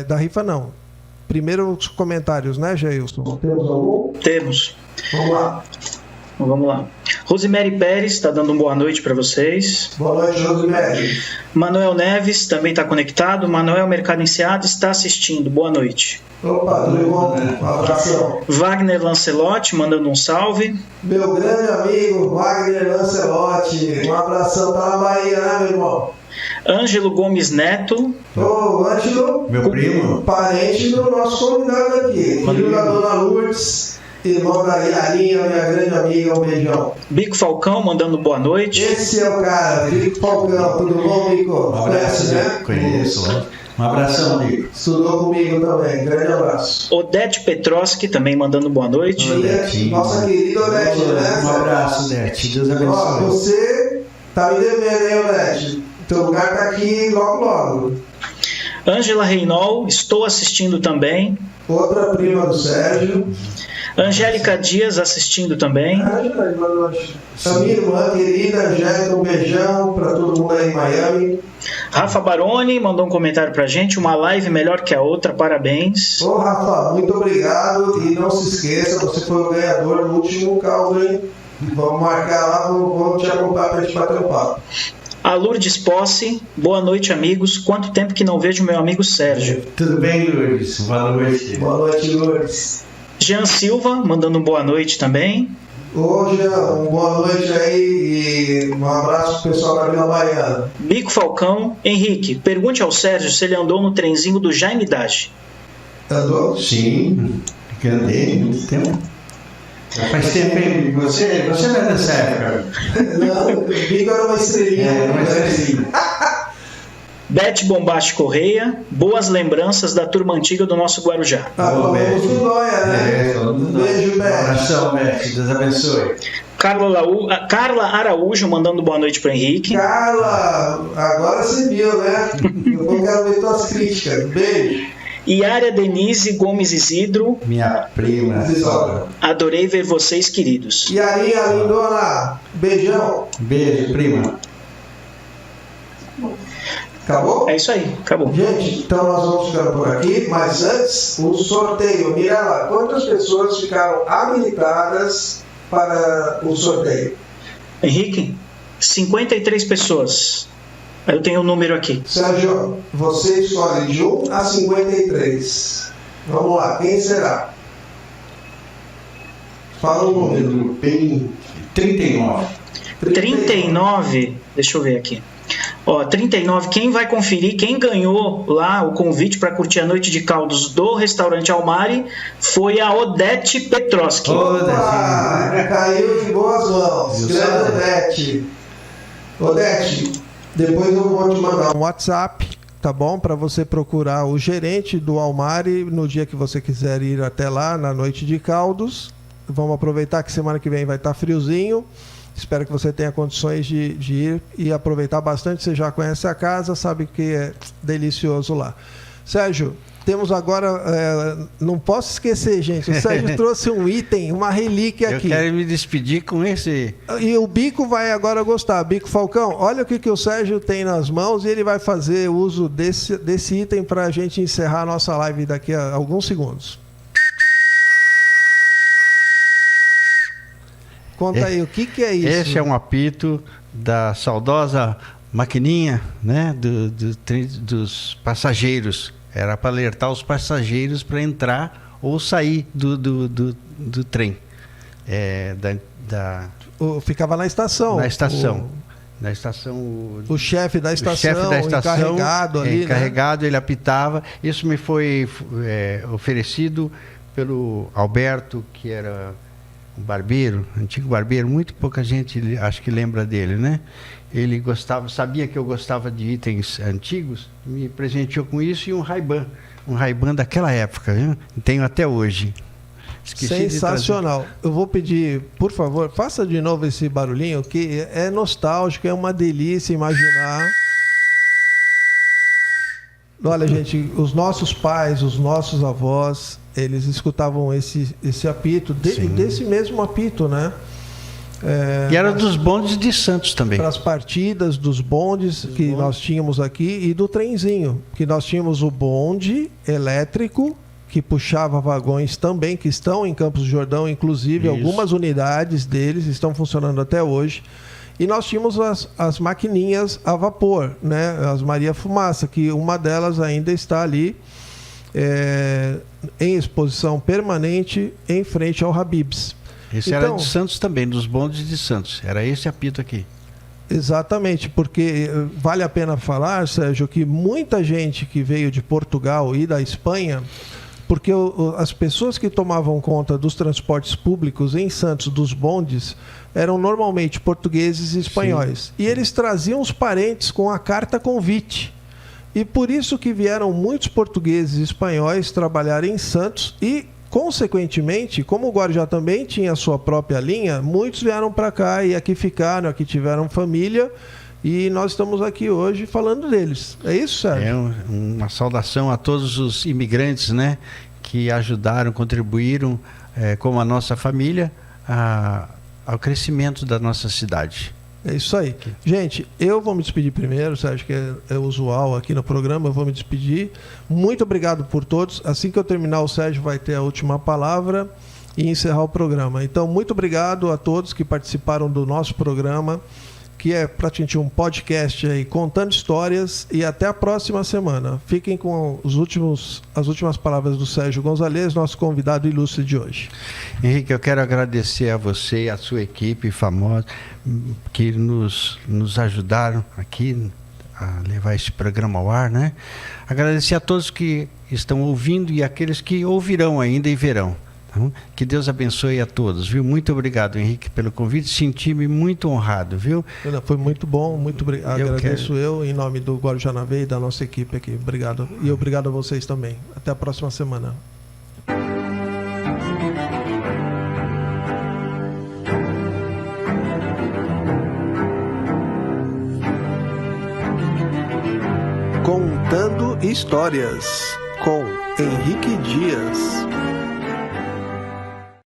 Speaker 1: Da rifa não. Primeiro os comentários, né, Jailson? Temos algum?
Speaker 7: Temos.
Speaker 1: Vamos lá.
Speaker 7: Então, vamos lá. Rosemary Pérez está dando uma boa noite para vocês.
Speaker 1: Boa noite, Rosemary.
Speaker 7: Manuel Neves também está conectado. Manuel Mercado Enseado está assistindo. Boa noite.
Speaker 1: Opa, tudo bom? Um abração.
Speaker 7: Wagner Lancelotti mandando um salve.
Speaker 1: Meu grande amigo Wagner Lancelotti. Um abração, tá na Bahia, né, meu irmão?
Speaker 7: Ângelo Gomes Neto.
Speaker 1: Ô, Ângelo.
Speaker 2: Meu primo.
Speaker 1: Parente do nosso convidado aqui. Filho da Dona Lourdes. Irmão da Yarinha, minha grande amiga, um beijão.
Speaker 7: Bico Falcão mandando boa noite.
Speaker 1: Esse é o cara, Bico Falcão. Tudo bom, Bico? Conhece, né?
Speaker 2: Conheço. Um abração, Bico.
Speaker 1: Estudou comigo também. Grande abraço.
Speaker 7: Odete Petroski também mandando boa noite.
Speaker 1: Nossa querida Odete, né?
Speaker 2: Um abraço, Odete. Deus abençoe.
Speaker 1: Ó, você tá me devendo, hein, Odete? Teu lugar tá aqui logo, logo.
Speaker 7: Ângela Reinol, estou assistindo também.
Speaker 1: Outra prima do Sérgio.
Speaker 7: Angélica Dias assistindo também.
Speaker 1: A minha irmã querida, Angélica, um beijão para todo mundo aí em Miami.
Speaker 7: Rafa Baroni mandou um comentário pra gente, uma live melhor que a outra, parabéns.
Speaker 1: Ô Rafa, muito obrigado e não se esqueça, você foi o ganhador do último caldo, hein? Vamos marcar lá, vamos te acompanhar pra gente bater um papo.
Speaker 7: A Lourdes Posse, boa noite, amigos. Quanto tempo que não vejo meu amigo Sérgio?
Speaker 2: Tudo bem, Lourdes? Boa noite.
Speaker 1: Boa noite, Lourdes.
Speaker 7: Jean Silva, mandando boa noite também.
Speaker 1: Ô, Jean, boa noite aí e um abraço pro pessoal da Vila Baiana.
Speaker 7: Bico Falcão, Henrique, pergunte ao Sérgio se ele andou no trenzinho do Jaime Dache.
Speaker 1: Andou?
Speaker 2: Sim, andei muito tempo. Faz tempo, hein? Você não é dessa época?
Speaker 1: Não, o Bico era uma estrelinha.
Speaker 2: Uma estrelinha.
Speaker 7: Bete Bombaste Correia, boas lembranças da turma antiga do nosso Guarujá.
Speaker 1: Falamos do Dóia, né? Beijo, Bete.
Speaker 2: Um abração, Bete. Deus abençoe.
Speaker 7: Carla Araújo mandando boa noite para Henrique.
Speaker 1: Carla, agora você viu, né? Eu quero ver tuas críticas. Beijo.
Speaker 7: Yara Denise Gomes Isidro.
Speaker 2: Minha prima.
Speaker 7: Adorei ver vocês, queridos.
Speaker 1: Yarinha, lindona. Beijão.
Speaker 2: Beijo, prima.
Speaker 1: Acabou?
Speaker 7: É isso aí, acabou.
Speaker 1: Gente, então nós vamos ficando por aqui, mas antes, o sorteio. Mira lá, quantas pessoas ficaram habilitadas para o sorteio?
Speaker 7: Henrique, 53 pessoas. Eu tenho o número aqui.
Speaker 1: Sérgio, você escolhe de 1 a 53. Vamos lá, quem será? Fala o número.
Speaker 2: 39.
Speaker 7: 39? Deixa eu ver aqui. Ó, 39, quem vai conferir, quem ganhou lá o convite para curtir a noite de caldos do restaurante Almari foi a Odete Petroski.
Speaker 1: Opa, caiu de boas mãos. Grande Odete. Odete, depois eu vou te mandar um WhatsApp, tá bom? Para você procurar o gerente do Almari no dia que você quiser ir até lá, na noite de caldos. Vamos aproveitar que semana que vem vai estar friozinho. Espero que você tenha condições de ir e aproveitar bastante. Você já conhece a casa, sabe que é delicioso lá. Sérgio, temos agora... não posso esquecer, gente. O Sérgio trouxe um item, uma relíquia aqui.
Speaker 2: Eu quero me despedir com esse...
Speaker 1: E o Bico vai agora gostar. Bico Falcão, olha o que o Sérgio tem nas mãos e ele vai fazer uso desse item para a gente encerrar a nossa live daqui a alguns segundos. Conta aí, o que é isso?
Speaker 2: Esse é um apito da saudosa maquininha, né, dos passageiros. Era para alertar os passageiros para entrar ou sair do trem.
Speaker 1: Ficava na estação.
Speaker 2: Na estação. Na estação.
Speaker 1: O chefe da estação, encarregado ali.
Speaker 2: Encarregado, né? Ele apitava. Isso me foi oferecido pelo Alberto, que era um barbeiro, antigo barbeiro, muito pouca gente acho que lembra dele, né? Ele sabia que eu gostava de itens antigos, me presenteou com isso e um Ray-Ban daquela época, viu? Tenho até hoje.
Speaker 1: Sensacional. Eu vou pedir, por favor, faça de novo esse barulhinho, que é nostálgico, é uma delícia imaginar. Olha, gente, os nossos pais, os nossos avós, eles escutavam esse apito, desse mesmo apito, né?
Speaker 2: E era dos bondes de Santos também.
Speaker 1: Para as partidas dos bondes que nós tínhamos aqui e do trenzinho, que nós tínhamos o bonde elétrico, que puxava vagões também, que estão em Campos do Jordão, inclusive algumas unidades deles estão funcionando até hoje. E nós tínhamos as maquininhas a vapor, né? As Maria Fumaça, que uma delas ainda está ali em exposição permanente em frente ao Habib's.
Speaker 2: Esse era de Santos também, dos bondes de Santos. Era esse apito aqui.
Speaker 1: Exatamente, porque vale a pena falar, Sérgio, que muita gente que veio de Portugal e da Espanha, porque as pessoas que tomavam conta dos transportes públicos em Santos, dos bondes, eram normalmente portugueses e espanhóis. Sim. E eles traziam os parentes com a carta convite. E por isso que vieram muitos portugueses e espanhóis trabalhar em Santos e, consequentemente, como o Guarujá também tinha a sua própria linha, muitos vieram para cá e aqui ficaram, aqui tiveram família. E nós estamos aqui hoje falando deles. É isso, Sérgio?
Speaker 2: Uma saudação a todos os imigrantes, né, que ajudaram, contribuíram, como a nossa família, ao crescimento da nossa cidade.
Speaker 1: É isso aí. Gente, eu vou me despedir primeiro, Sérgio, que é usual aqui no programa, eu vou me despedir. Muito obrigado por todos. Assim que eu terminar, o Sérgio vai ter a última palavra e encerrar o programa. Então, muito obrigado a todos que participaram do nosso programa, que é praticamente um podcast aí contando histórias, e até a próxima semana. Fiquem com as últimas palavras do Sérgio Gonzalez, nosso convidado ilustre de hoje.
Speaker 2: Henrique, eu quero agradecer a você e a sua equipe famosa que nos ajudaram aqui a levar esse programa ao ar, né? Agradecer a todos que estão ouvindo e aqueles que ouvirão ainda e verão. Que Deus abençoe a todos, viu? Muito obrigado, Henrique, pelo convite. Senti-me muito honrado, viu?
Speaker 1: Foi muito bom, muito obrigado. Agradeço eu, em nome do Guarujá na Veia e da nossa equipe aqui. Obrigado. E obrigado a vocês também. Até a próxima semana. Contando Histórias, com Henrique Dias.